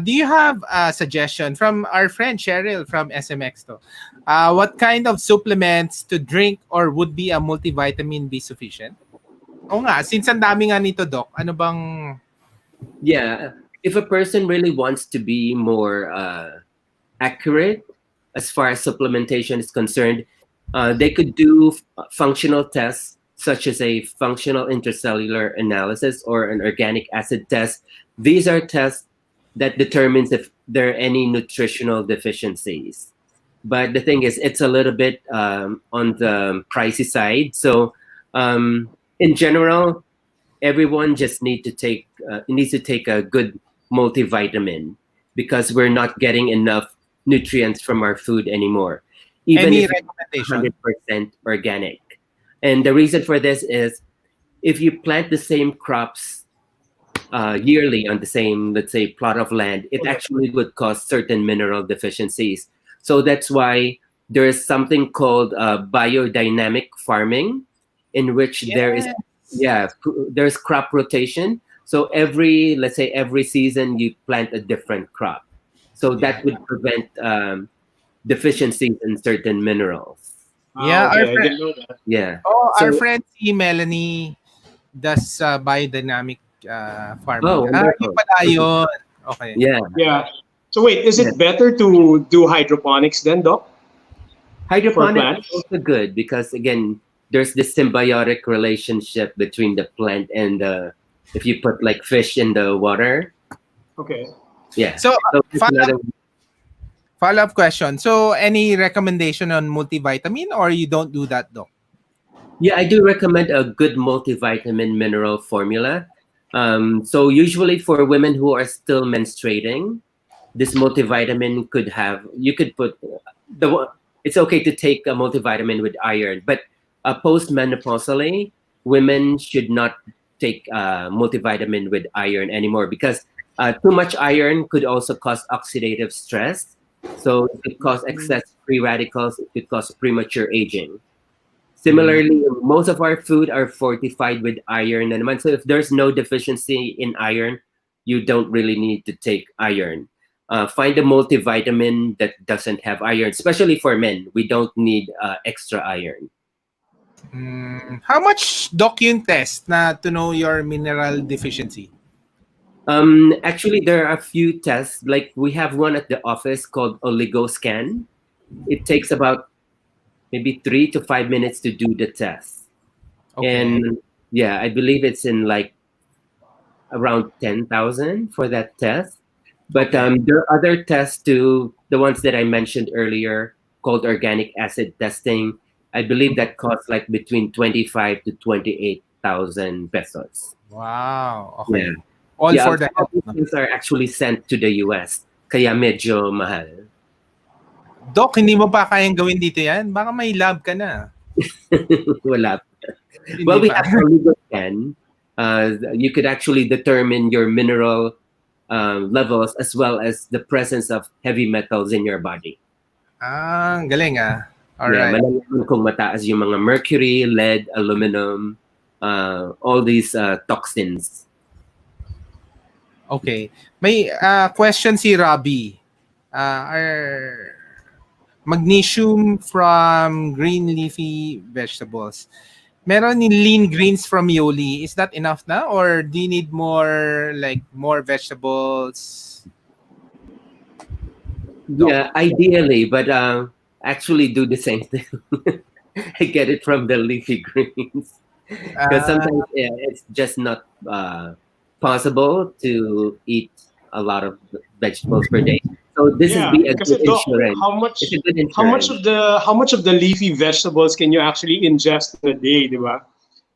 Do you have a suggestion from our friend Cheryl from SMX to? What kind of supplements to drink or would be a multivitamin be sufficient? O nga, since ang dami nga nito, Doc, ano bang... Yeah, if a person really wants to be more accurate as far as supplementation is concerned, they could do functional tests such as a functional intercellular analysis or an organic acid test. These are tests that determines if there are any nutritional deficiencies. But the thing is, it's a little bit on the pricey side. So in general, everyone just needs to take a good multivitamin because we're not getting enough nutrients from our food anymore. Even Any if recommendation? 100% organic. And the reason for this is if you plant the same crops yearly on the same, let's say, plot of land, it actually would cause certain mineral deficiencies. So that's why there is something called biodynamic farming, in which there's crop rotation. So let's say every season you plant a different crop. So that would prevent deficiencies in certain minerals. Our friend, our friend si Melanie does biodynamic farming. Yung pala yun. Okay. Yeah. So wait, is it better to do hydroponics then, Doc? Hydroponics is also good because, again, there's this symbiotic relationship between the plant and if you put like fish in the water. Okay. Yeah. So follow-up question. So any recommendation on multivitamin or you don't do that, Doc? Yeah, I do recommend a good multivitamin mineral formula. So usually for women who are still menstruating, this multivitamin it's okay to take a multivitamin with iron, but postmenopausally, women should not take multivitamin with iron anymore because too much iron could also cause oxidative stress. So it could cause excess free radicals. It could cause premature aging. Similarly, most of our food are fortified with iron. And so if there's no deficiency in iron, you don't really need to take iron. Find a multivitamin that doesn't have iron, especially for men. We don't need extra iron. How much doc yung test na to know your mineral deficiency? Actually, there are a few tests. Like we have one at the office called OligoScan. It takes about maybe 3 to 5 minutes to do the test. Okay. And yeah, I believe it's in like around 10,000 for that test. But there are other tests too, the ones that I mentioned earlier called organic acid testing. I believe that costs like between 25 to 28,000 pesos. Wow. Okay. Yeah. All for the health. These are actually sent to the US. Kaya medyo mahal. Doc, hindi mo pa kayang gawin dito yan? Baka may lab ka na. Wala. Well, we have OligoScan. You could actually determine your mineral levels as well as the presence of heavy metals in your body. Galing All right. Malalaman kung mataas yung mga mercury, lead, aluminum, all these toxins. Okay. May question si Robbie. Magnesium from green leafy vegetables. Meron ni lean greens from Yoli. Is that enough na? Or do you need more vegetables? Yeah, ideally, but actually do the same thing. I get it from the leafy greens. Because sometimes it's just not possible to eat a lot of vegetables per day. So this is a good insurance. How much of the leafy vegetables can you actually ingest in a day, diba?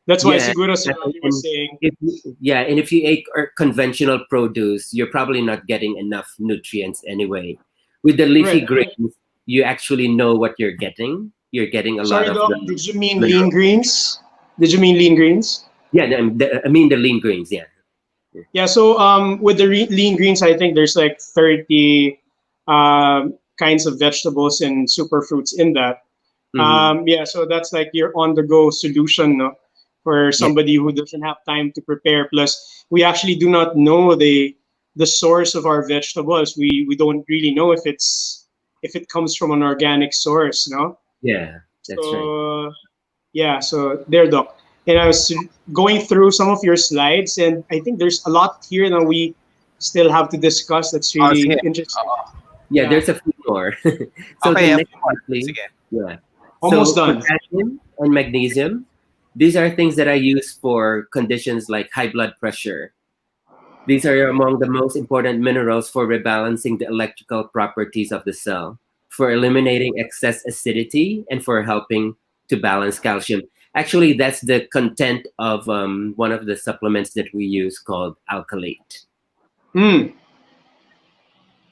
That's why siguro Robbie was saying. And if you ate conventional produce, you're probably not getting enough nutrients anyway. With the leafy greens, you actually know what you're getting. You're getting a lot of. Doc, did you mean lean greens? Did you mean lean greens? Yeah, I mean the lean greens. Yeah. Yeah. So with the lean greens, I think there's like 30 kinds of vegetables and superfruits in that. So that's like your on-the-go solution, no? For somebody who doesn't have time to prepare. Plus, we actually do not know the source of our vegetables. We don't really know if it comes from an organic source, no? Yeah, that's right. Yeah, so there, Doc. And I was going through some of your slides, and I think there's a lot here that we still have to discuss. That's really interesting. Yeah, there's a few more. So okay, the next one, please. Yeah. Almost done. Potassium and magnesium. These are things that I use for conditions like high blood pressure. These are among the most important minerals for rebalancing the electrical properties of the cell, for eliminating excess acidity, and for helping to balance calcium. Actually, that's the content of one of the supplements that we use called Alkalate.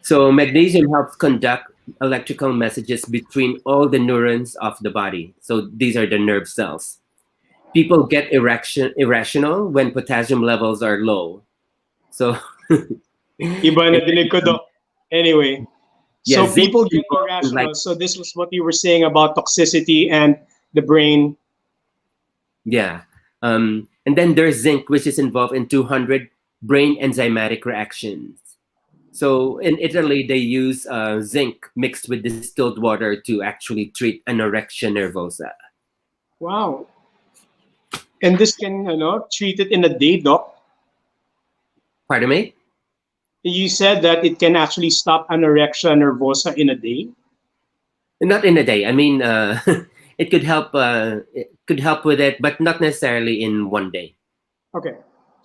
So magnesium helps conduct electrical messages between all the neurons of the body. So these are the nerve cells. People get irrational when potassium levels are low. So Iba na dinig ko, Doc. Anyway, so people get irrational. So this was what you were saying about toxicity and the brain. Yeah. And then there's zinc, which is involved in 200 brain enzymatic reactions. So in Italy, they use zinc mixed with distilled water to actually treat anorexia nervosa. Wow. And this can, treat it in a day, Doc? Pardon me? You said that it can actually stop anorexia nervosa in a day? Not in a day. I mean, it could help. It could help with it, but not necessarily in one day. Okay.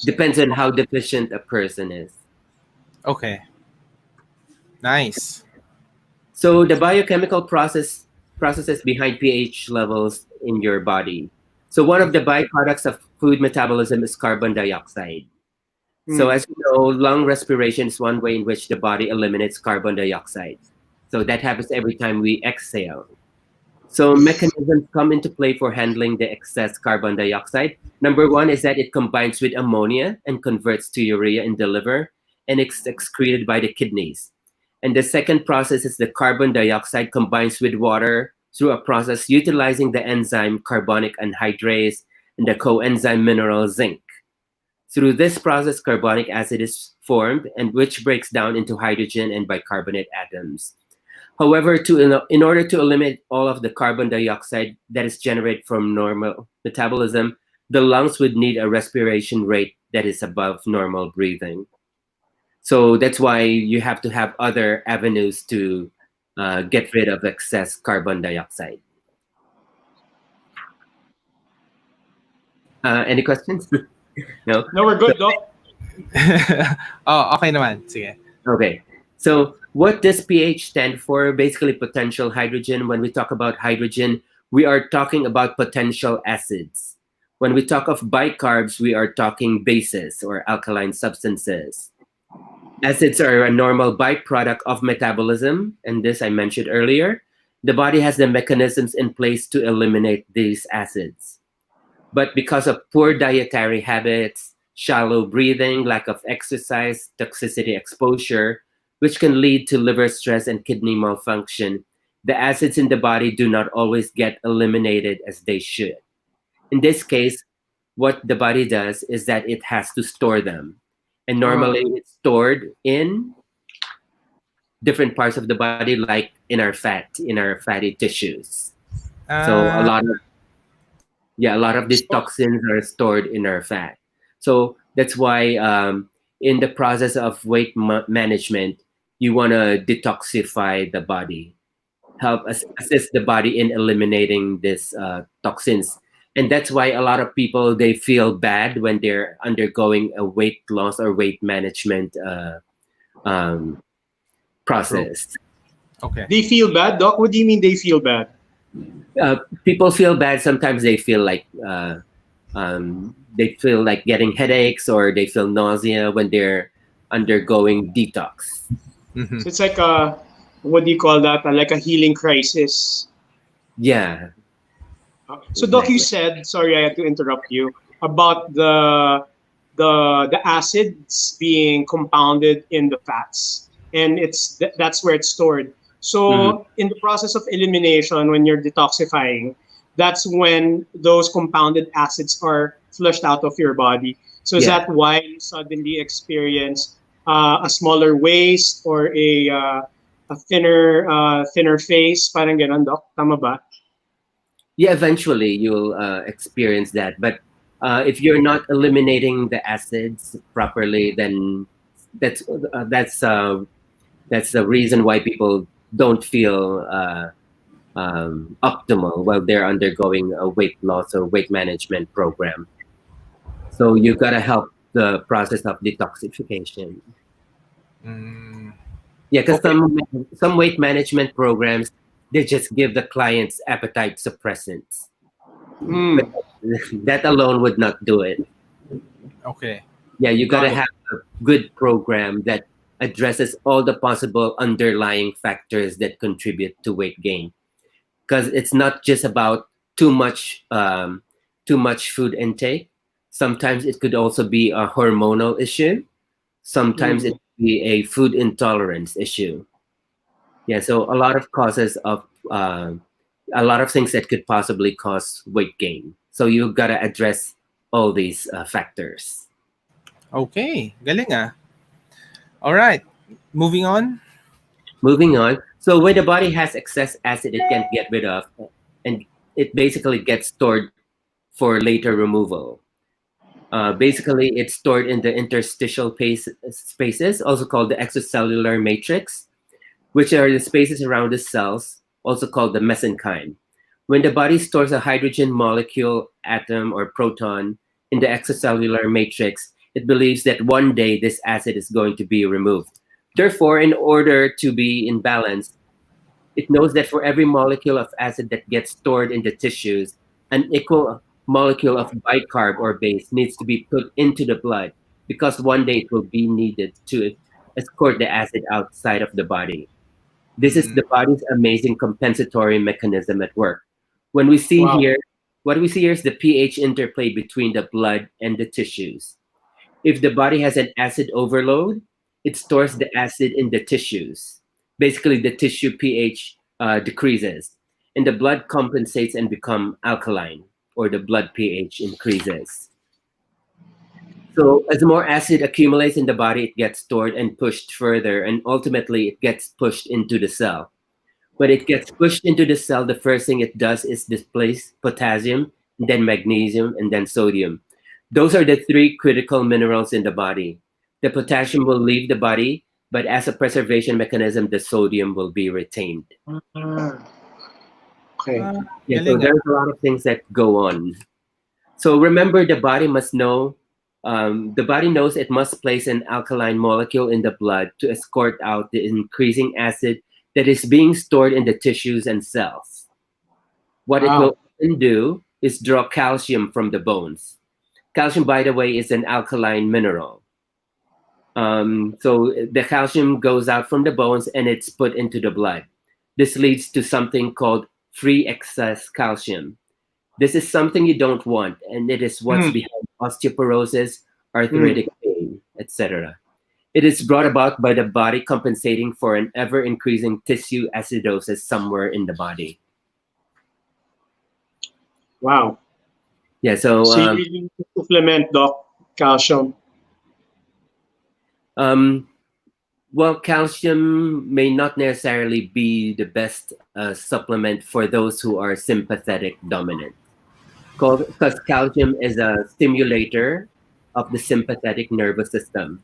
Depends on how deficient a person is. Okay. Nice. So the biochemical processes behind pH levels in your body. So one of the byproducts of food metabolism is carbon dioxide. So as you know, lung respiration is one way in which the body eliminates carbon dioxide. So that happens every time we exhale. So mechanisms come into play for handling the excess carbon dioxide. Number one is that it combines with ammonia and converts to urea in the liver, and it's excreted by the kidneys. And the second process is the carbon dioxide combines with water through a process utilizing the enzyme carbonic anhydrase and the coenzyme mineral zinc. Through this process, carbonic acid is formed, and which breaks down into hydrogen and bicarbonate atoms. However, in order to eliminate all of the carbon dioxide that is generated from normal metabolism, the lungs would need a respiration rate that is above normal breathing. So that's why you have to have other avenues to get rid of excess carbon dioxide. Any questions? No, we're good, Doc. Oh, okay naman. Sige. Okay. So what does pH stand for? Basically potential hydrogen. When we talk about hydrogen, we are talking about potential acids. When we talk of bicarbs, we are talking bases or alkaline substances. Acids are a normal byproduct of metabolism, and this I mentioned earlier. The body has the mechanisms in place to eliminate these acids. But because of poor dietary habits, shallow breathing, lack of exercise, toxicity exposure, which can lead to liver stress and kidney malfunction, the acids in the body do not always get eliminated as they should. In this case, what the body does is that it has to store them. And normally it's stored in different parts of the body, like in our fat, in our fatty tissues. So a lot of these toxins are stored in our fat. So that's why in the process of weight management, you want to detoxify the body, help assist the body in eliminating these toxins. And that's why a lot of people, they feel bad when they're undergoing a weight loss or weight management process. Okay. They feel bad, Doc? What do you mean they feel bad? People feel bad. Sometimes they feel like getting headaches, or they feel nausea when they're undergoing detox. Mm-hmm. So it's like what do you call that? Like a healing crisis. Yeah. So Doc, you said, sorry, I had to interrupt you, about the acids being compounded in the fats, and that's where it's stored. So in the process of elimination, when you're detoxifying, that's when those compounded acids are flushed out of your body. So is that why you suddenly experience a smaller waist or a thinner face? Parang ganun, Doc? Tama ba? Yeah, eventually you'll experience that. But if you're not eliminating the acids properly, then that's the reason why people don't feel optimal while they're undergoing a weight loss or weight management program. So you gotta help the process of detoxification. Yeah, because some weight management programs, they just give the clients appetite suppressants. But that alone would not do it. Okay. Yeah, you gotta have a good program that addresses all the possible underlying factors that contribute to weight gain. Because it's not just about too much food intake. Sometimes it could also be a hormonal issue. Sometimes it could be a food intolerance issue. Yeah, so a lot of causes of a lot of things that could possibly cause weight gain. So you gotta address all these factors. Okay, galing ah. All right, moving on. Moving on. So when the body has excess acid, it can't get rid of, and it basically gets stored for later removal. Basically, it's stored in the interstitial spaces, also called the extracellular matrix, which are the spaces around the cells, also called the mesenchyme. When the body stores a hydrogen molecule, atom, or proton in the extracellular matrix, it believes that one day this acid is going to be removed. Therefore, in order to be in balance, it knows that for every molecule of acid that gets stored in the tissues, an equal molecule of bicarb or base needs to be put into the blood, because one day it will be needed to escort the acid outside of the body. This is the body's amazing compensatory mechanism at work. When we see here, what we see here is the pH interplay between the blood and the tissues. If the body has an acid overload, it stores the acid in the tissues. Basically, the tissue pH decreases. and the blood compensates and become alkaline, or the blood pH increases. So as more acid accumulates in the body, it gets stored and pushed further, and ultimately it gets pushed into the cell. When it gets pushed into the cell, the first thing it does is displace potassium, then magnesium, and then sodium. Those are the three critical minerals in the body. The potassium will leave the body, but as a preservation mechanism, the sodium will be retained. Okay. Yeah, so there's a lot of things that go on. So remember, the body must know, the body knows it must place an alkaline molecule in the blood to escort out the increasing acid that is being stored in the tissues and cells. What it will often do is draw calcium from the bones. Calcium, by the way, is an alkaline mineral. So the calcium goes out from the bones and it's put into the blood. This leads to something called free excess calcium. This is something you don't want, and it is what's behind osteoporosis, arthritic pain, etc. It is brought about by the body compensating for an ever-increasing tissue acidosis somewhere in the body. Wow. Yeah, so you really need to supplement, Doc, calcium. Well, calcium may not necessarily be the best supplement for those who are sympathetic dominant, because calcium is a stimulator of the sympathetic nervous system.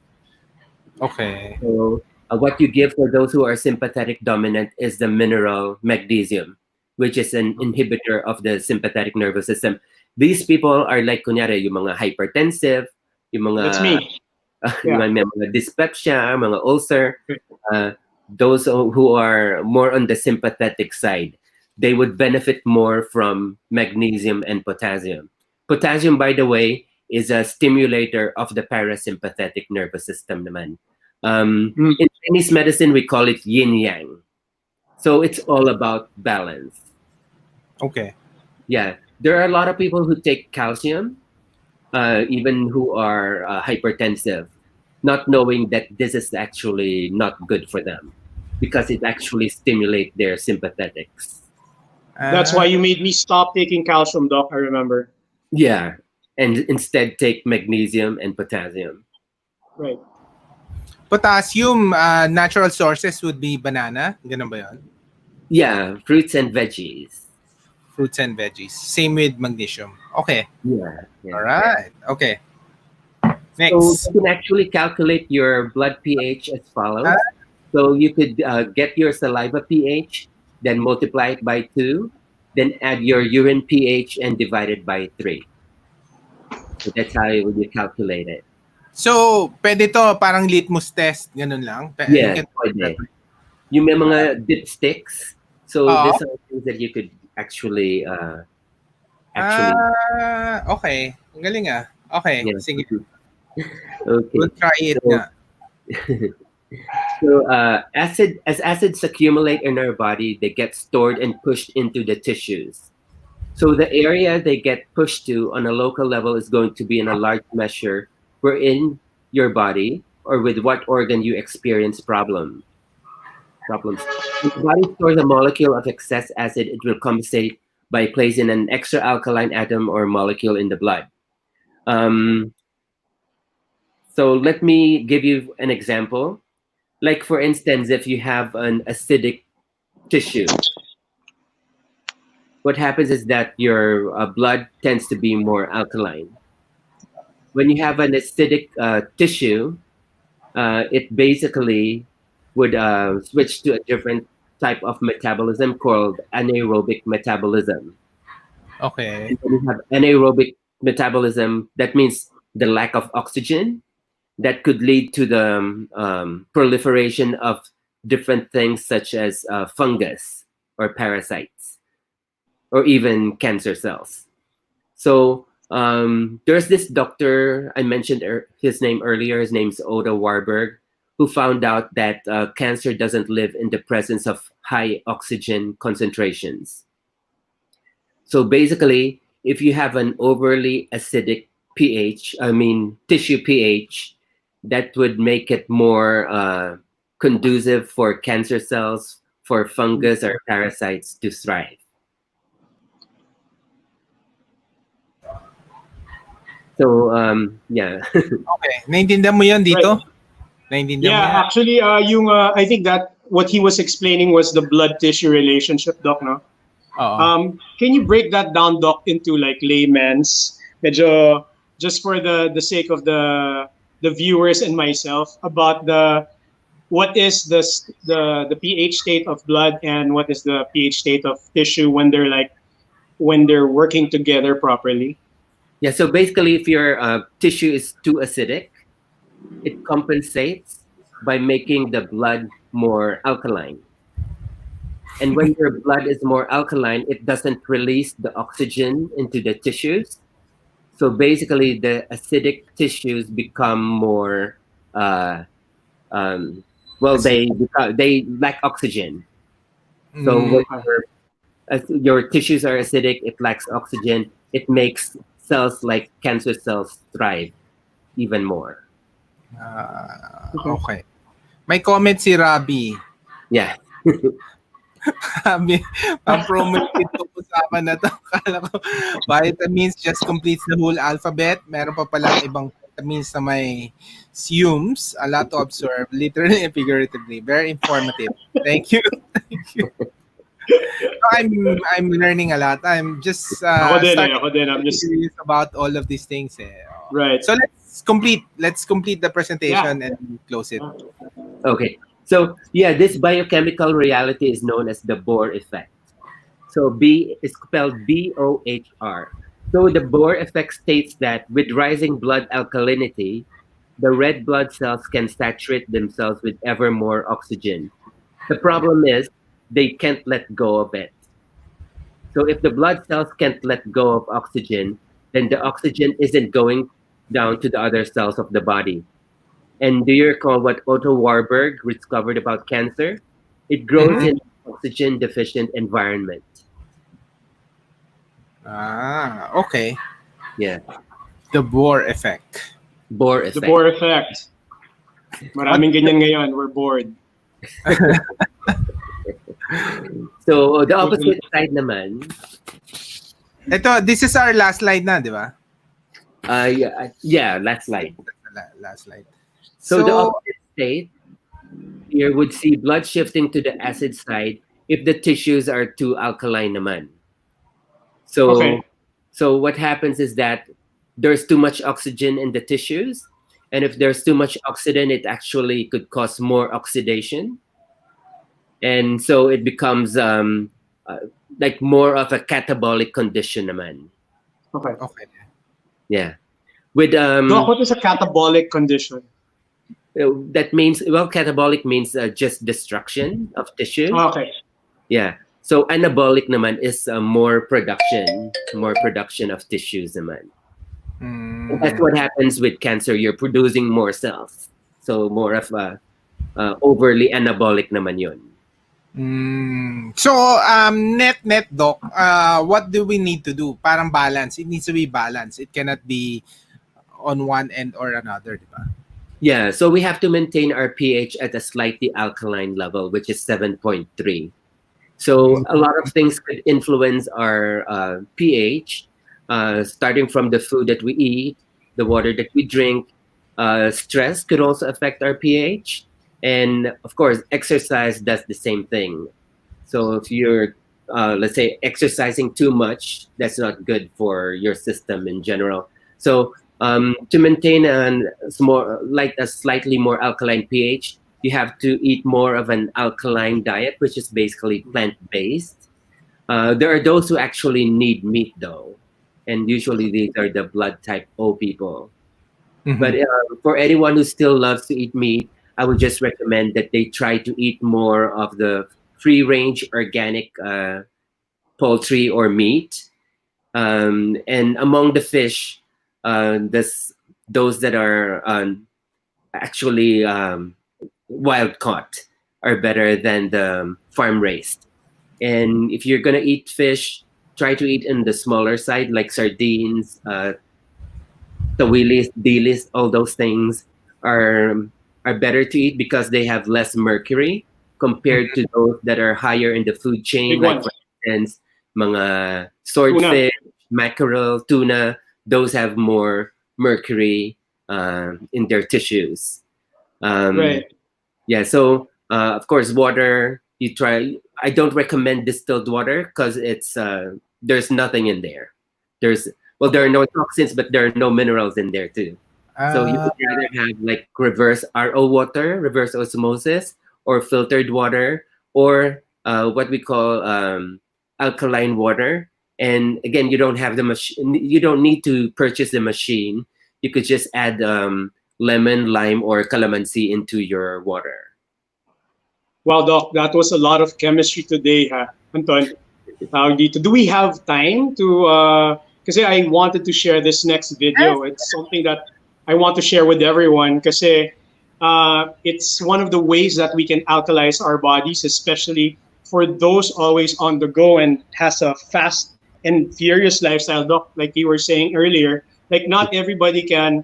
Okay. So what you give for those who are sympathetic dominant is the mineral magnesium, which is an inhibitor of the sympathetic nervous system. These people are like, kunyari, yung mga hypertensive, yung mga... That's me. mga dyspepsia, mga ulcer, those who are more on the sympathetic side, they would benefit more from magnesium and potassium. Potassium, by the way, is a stimulator of the parasympathetic nervous system naman. In Chinese medicine, we call it yin-yang. So it's all about balance. Okay. Yeah. There are a lot of people who take calcium, even who are hypertensive, not knowing that this is actually not good for them because it actually stimulates their sympathetics. That's why you made me stop taking calcium, Doc, I remember. Yeah, and instead take magnesium and potassium. Right. Potassium, natural sources would be banana. Ganun ba yun? Yeah, fruits and veggies. Fruits and veggies. Same with magnesium. Okay. Yeah. All right. Okay. Next. So you can actually calculate your blood pH as follows. So you could get your saliva pH, then multiply it by 2, then add your urine pH and divide it by 3. So that's how you calculate it. So, pwede to parang litmus test, ganun lang? Yeah, pwede. Yung may mga dipsticks. So these are things that you could actually okay. Ang galing ah. Okay, yeah. sige. Okay. We'll try it na. So as acids accumulate in our body, they get stored and pushed into the tissues. So the area they get pushed to on a local level is going to be in a large measure wherein your body or with what organ you experience problems. If the body stores a molecule of excess acid, it will compensate by placing an extra alkaline atom or molecule in the blood. So let me give you an example. Like for instance, if you have an acidic tissue, what happens is that your blood tends to be more alkaline. When you have an acidic tissue, it basically would switch to a different type of metabolism called anaerobic metabolism. Okay. And when you have anaerobic metabolism, that means the lack of oxygen. That could lead to the proliferation of different things such as fungus or parasites, or even cancer cells. So there's this doctor, I mentioned his name earlier, his name's Oda Warburg, who found out that cancer doesn't live in the presence of high oxygen concentrations. So basically, if you have an overly acidic pH, tissue pH, that would make it more conducive for cancer cells, for fungus or parasites to thrive. So yeah. Okay. Naintindihan mo yun dito? Right. Naintindihan mo Yeah, yan? actually, I think that what he was explaining was the blood tissue relationship, Doc, no? Oo. Can you break that down, Doc, into like layman's, medyo, just for the sake of the viewers and myself, about the what is the pH state of blood and what is the pH state of tissue when they're like when they're working together properly? Yeah, so basically, if your tissue is too acidic, it compensates by making the blood more alkaline. And when your blood is more alkaline, it doesn't release the oxygen into the tissues. So basically, the acidic tissues become more, um, well, they lack oxygen. So when your tissues are acidic, it lacks oxygen. It makes cells like cancer cells thrive even more. Okay. May comment si Rabi. Yeah. Sabi, pang-promote ito usapan na to. Kala ko, vitamins just completes the whole alphabet. Meron pa palang ibang vitamins na may fumes, a lot to observe, literally and figuratively. Very informative. Thank you. Thank you. So I'm learning a lot. I'm just starting I'm just curious about all of these things. right. So let's complete the presentation and close it. Okay. So yeah, this biochemical reality is known as the Bohr effect. So B is spelled BOHR. So the Bohr effect states that with rising blood alkalinity, the red blood cells can saturate themselves with ever more oxygen. The problem is they can't let go of it. So if the blood cells can't let go of oxygen, then the oxygen isn't going down to the other cells of the body. And do you recall what Otto Warburg discovered about cancer? It grows in oxygen deficient environment. Okay. Yeah. The Bohr effect. Bohr effect. The Bohr effect. Maraming ganyan ngayon. We're bored. So the opposite side naman. This is our last slide na, di ba? Yeah, last slide. Last slide. So the opposite state here would see blood shifting to the acid side if the tissues are too alkaline naman. So what happens is that there's too much oxygen in the tissues, and if there's too much oxygen, it actually could cause more oxidation, and so it becomes like more of a catabolic condition naman. Okay. Yeah. With Doc, what is a catabolic condition? That means, well, catabolic means just destruction of tissue. Okay. Yeah. So anabolic naman is more production of tissues naman. That's what happens with cancer. You're producing more cells. So more of a overly anabolic naman yun. So net doc, what do we need to do? Parang balance. It needs to be balanced. It cannot be on one end or another, di ba? Yeah, so we have to maintain our pH at a slightly alkaline level, which is 7.3. So a lot of things could influence our pH, starting from the food that we eat, the water that we drink. Stress could also affect our pH. And of course, exercise does the same thing. So if you're, let's say, exercising too much, that's not good for your system in general. So to maintain a slightly more alkaline pH, you have to eat more of an alkaline diet, which is basically plant-based. There are those who actually need meat, though, and usually these are the blood type O people. But for anyone who still loves to eat meat, I would just recommend that they try to eat more of the free-range organic poultry or meat. And among the fish, those that are actually wild caught are better than the farm raised. And if you're gonna eat fish, try to eat in the smaller side, like sardines, tawilis, dilis. All those things are better to eat because they have less mercury compared to those that are higher in the food chain, like for instance, mga swordfish, mackerel, tuna. Those have more mercury in their tissues. Right. Yeah, so of course, water, you try. I don't recommend distilled water because it's there's nothing in there. There are no toxins, but there are no minerals in there too. So you would rather have like reverse RO water, reverse osmosis, or filtered water, or what we call alkaline water. And again, you don't have the machine. You don't need to purchase the machine. You could just add lemon, lime, or calamansi into your water. Wow, Doc, that was a lot of chemistry today, Anton. Do we have time to? Because I wanted to share this next video. It's something that I want to share with everyone. Because it's one of the ways that we can alkalize our bodies, especially for those always on the go and has a fast and furious lifestyle, Doc. Like you were saying earlier, like not everybody can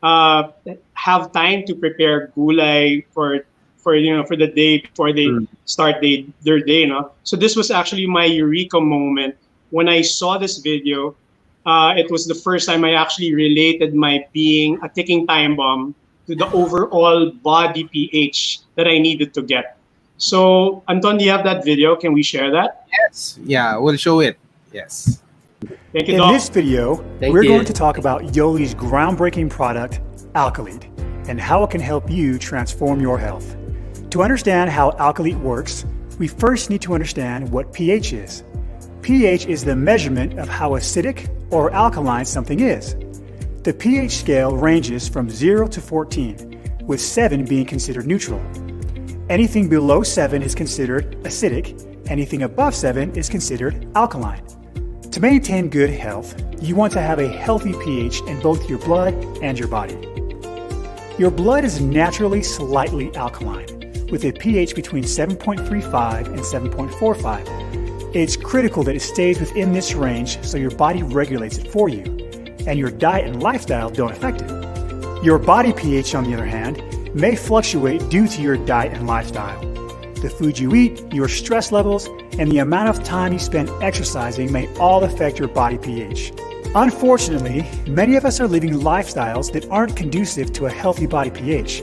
have time to prepare gulay for the day before they start their day, So this was actually my eureka moment when I saw this video. It was the first time I actually related my being a ticking time bomb to the overall body pH that I needed to get. So, Anton, do you have that video? Can we share that? Yes. Yeah, we'll show it. Yes. Thank you, In Doc. this video, we're going to talk about Yoli's groundbreaking product, Alkalate, and how it can help you transform your health. To understand how Alkalate works, we first need to understand what pH is. pH is the measurement of how acidic or alkaline something is. The pH scale ranges from 0 to 14, with 7 being considered neutral. Anything below 7 is considered acidic, anything above 7 is considered alkaline. To maintain good health, you want to have a healthy pH in both your blood and your body. Your blood is naturally slightly alkaline, with a pH between 7.35 and 7.45. It's critical that it stays within this range so your body regulates it for you, and your diet and lifestyle don't affect it. Your body pH, on the other hand, may fluctuate due to your diet and lifestyle. The food you eat, your stress levels, and the amount of time you spend exercising may all affect your body pH. Unfortunately, many of us are living lifestyles that aren't conducive to a healthy body pH.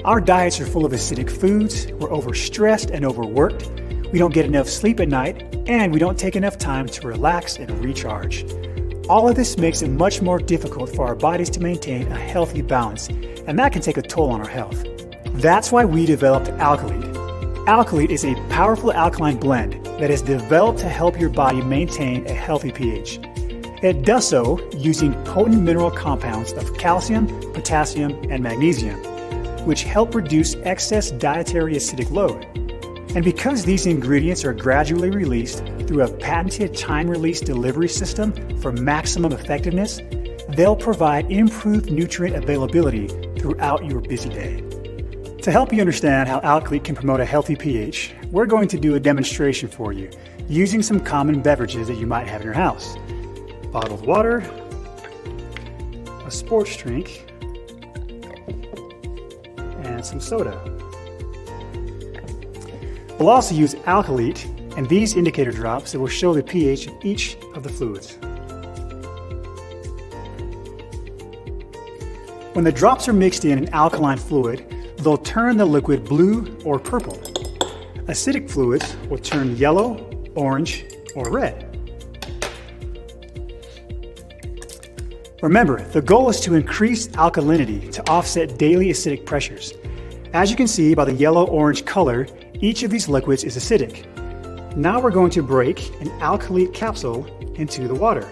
Our diets are full of acidic foods, we're overstressed and overworked, we don't get enough sleep at night, and we don't take enough time to relax and recharge. All of this makes it much more difficult for our bodies to maintain a healthy balance, and that can take a toll on our health. That's why we developed Alkalate. Alkalate is a powerful alkaline blend that is developed to help your body maintain a healthy pH. It does so using potent mineral compounds of calcium, potassium, and magnesium, which help reduce excess dietary acidic load. And because these ingredients are gradually released through a patented time-release delivery system for maximum effectiveness, they'll provide improved nutrient availability throughout your busy day. To help you understand how Alkalate can promote a healthy pH, we're going to do a demonstration for you using some common beverages that you might have in your house. Bottled water, a sports drink, and some soda. We'll also use Alkalate and these indicator drops that will show the pH of each of the fluids. When the drops are mixed in an alkaline fluid, they'll turn the liquid blue or purple. Acidic fluids will turn yellow, orange, or red. Remember, the goal is to increase alkalinity to offset daily acidic pressures. As you can see by the yellow-orange color, each of these liquids is acidic. Now we're going to break an Alkalate capsule into the water.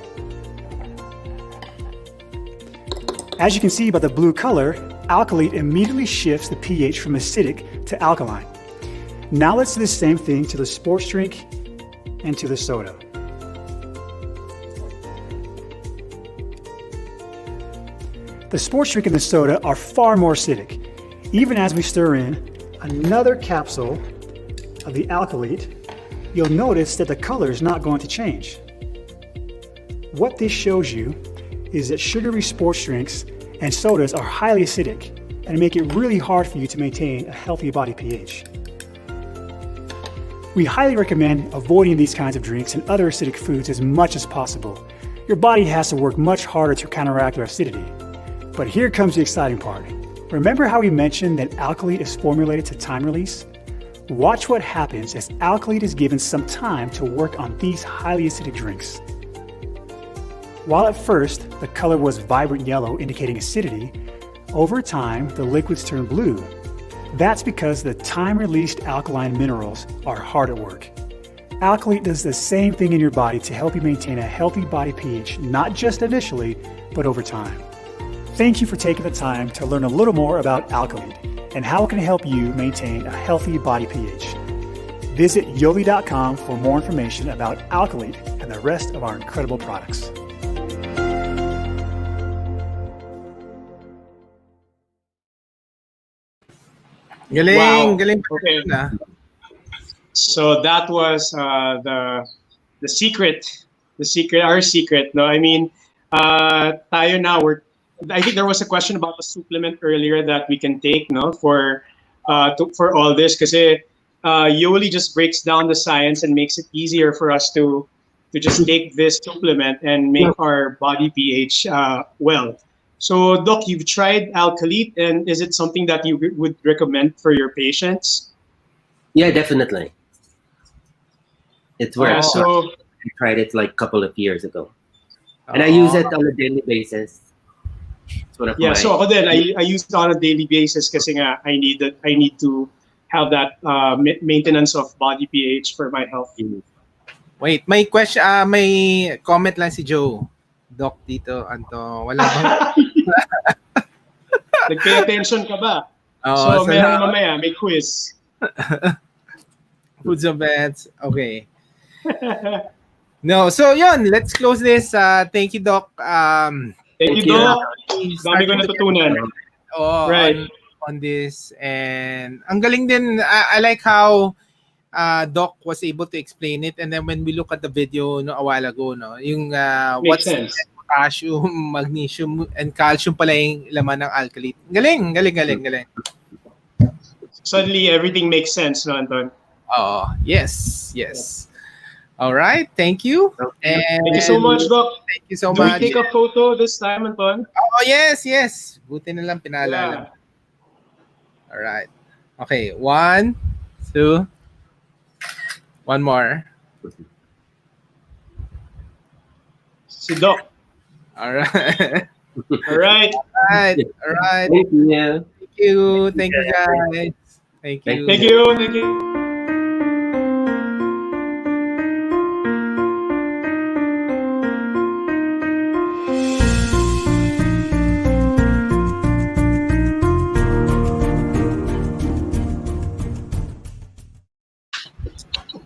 As you can see by the blue color, Alkalate immediately shifts the pH from acidic to alkaline. Now let's do the same thing to the sports drink and to the soda. The sports drink and the soda are far more acidic. Even as we stir in another capsule of the Alkalate, you'll notice that the color is not going to change. What this shows you is that sugary sports drinks and sodas are highly acidic and make it really hard for you to maintain a healthy body pH. We highly recommend avoiding these kinds of drinks and other acidic foods as much as possible. Your body has to work much harder to counteract their acidity. But here comes the exciting part. Remember how we mentioned that Alkalate is formulated to time release? Watch what happens as Alkalate is given some time to work on these highly acidic drinks. While at first the color was vibrant yellow indicating acidity, over time the liquids turn blue. That's because the time-released alkaline minerals are hard at work. Alkalate does the same thing in your body to help you maintain a healthy body pH, not just initially, but over time. Thank you for taking the time to learn a little more about Alkalate and how it can help you maintain a healthy body pH. Visit Yoli.com for more information about Alkalate and the rest of our incredible products. Galing, Wow. galing. Okay. Na. So that was the secret, our secret. No, I mean, tayo now I think there was a question about the supplement earlier that we can take, no, for all this, because Yoli just breaks down the science and makes it easier for us to just take this supplement and make our body pH well. So, Doc, you've tried Alkalete, and is it something that you would recommend for your patients? Yeah, definitely. It's worth. Yeah, so I tried it like a couple of years ago, and I use it on a daily basis. Yeah, so ako din, I use it on a daily basis kasi nga I need to have that maintenance of body pH for my health. Wait, may question, may comment lang si Joe. Doc Ditto, Anton, wala bang... Nag-pay attention ka ba? Oh, so meron mamaya, may quiz. Foods and beds, okay. No, so yun, let's close this. Thank you, Doc. Thank you, Doc. Dami ko natutunan. Oh, right. On this. And ang galing din, I like how Doc was able to explain it. And then when we look at the video no, a while ago, no, yung what's potassium, magnesium, and calcium pala yung laman ng alkalate. Galing. Suddenly, everything makes sense, no, Anton? Oh, yes. All right, thank you. And thank you so much, Doc. Thank you so Do much. we take a photo this time, Anton? Oh, yes. Buti na lang pinaalala. All right. Okay, 1, 2, one more. Si Doc. All right. All right. Thank you, guys. Thank you. Thank you.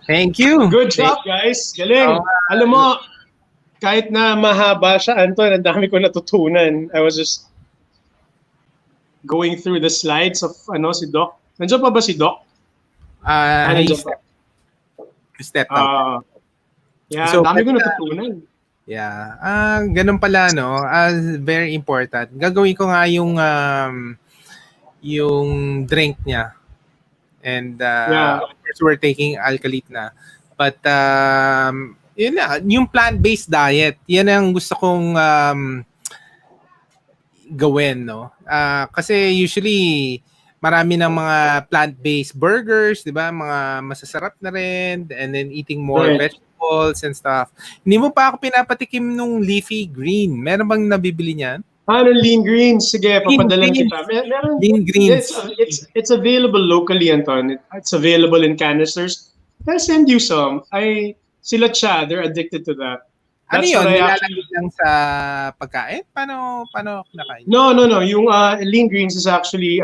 Thank you. Good job, guys. Galing. Alam mo, kahit na mahaba siya, Anton, ang dami ko natutunan. I was just going through the slides of si Doc. Nandiyan pa ba si Doc? Step up. Yeah, so, dami ko natutunan. Yeah. Ganun pala, no? Very important. Gagawin ko nga yung drink niya. And of course, we're taking Alkalate na. But yun na, yung plant-based diet, yan ang gusto kong gawin, no? Kasi usually, marami ng mga plant-based burgers, di ba? Mga masasarap na rin. And then eating more vegetables and stuff. Hindi mo pa ako pinapatikim nung leafy green. Meron bang nabibili niyan? Lean greens. Sige, papadalan kita. Lean greens. It's available locally, Anton. It's available in canisters. I'll send you some. Sila siya, they're addicted to that. Ano yun? Nilalagay lang sa pagkain? Paano kinakain? No. Yung lean greens is actually,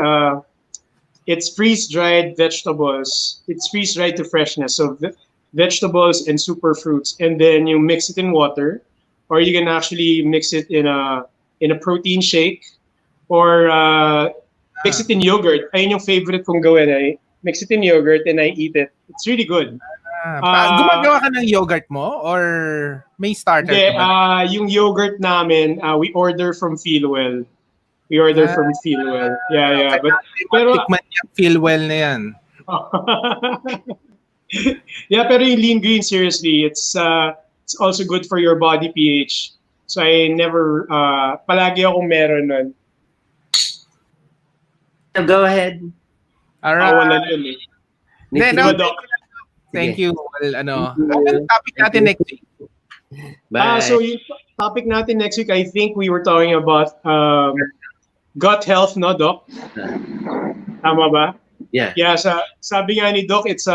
it's freeze-dried vegetables. It's freeze-dried to freshness. So vegetables and super fruits. And then you mix it in water. Or you can actually mix it in a protein shake or mix it in yogurt. Ayun yung favorite kong gawin. I mix it in yogurt and I eat it. It's really good. Gumagawa ka ng yogurt mo or may starter? Yung yogurt namin, we order from Feelwell. Yeah. Pero tikman yung Feelwell na yan. Yeah, pero yung lean green, seriously, it's also good for your body pH. So I never, palagi akong meron nun. Go ahead. All right. Wala yun eh. Then, Diba, Doc? thank you. Well, ano you. topic natin next week? Bye. So yung topic natin next week, I think we were talking about gut health, no, Doc? Tama ba? Yeah. Yeah, sabi nga ni Doc, it's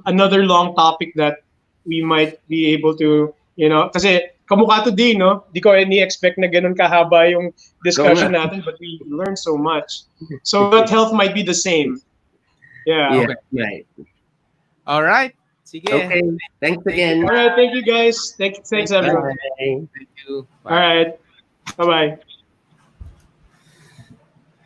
another long topic that we might be able to, kasi kamukha to din, no? Di ko ni-expect na ganun kahaba yung discussion natin, but we learned so much. So gut health might be the same. Yeah. Okay. Right. All right. Sige. Okay. Thanks again. All right. Thank you, guys. Thanks everyone. Bye. Thank you. Bye. All right. Bye-bye.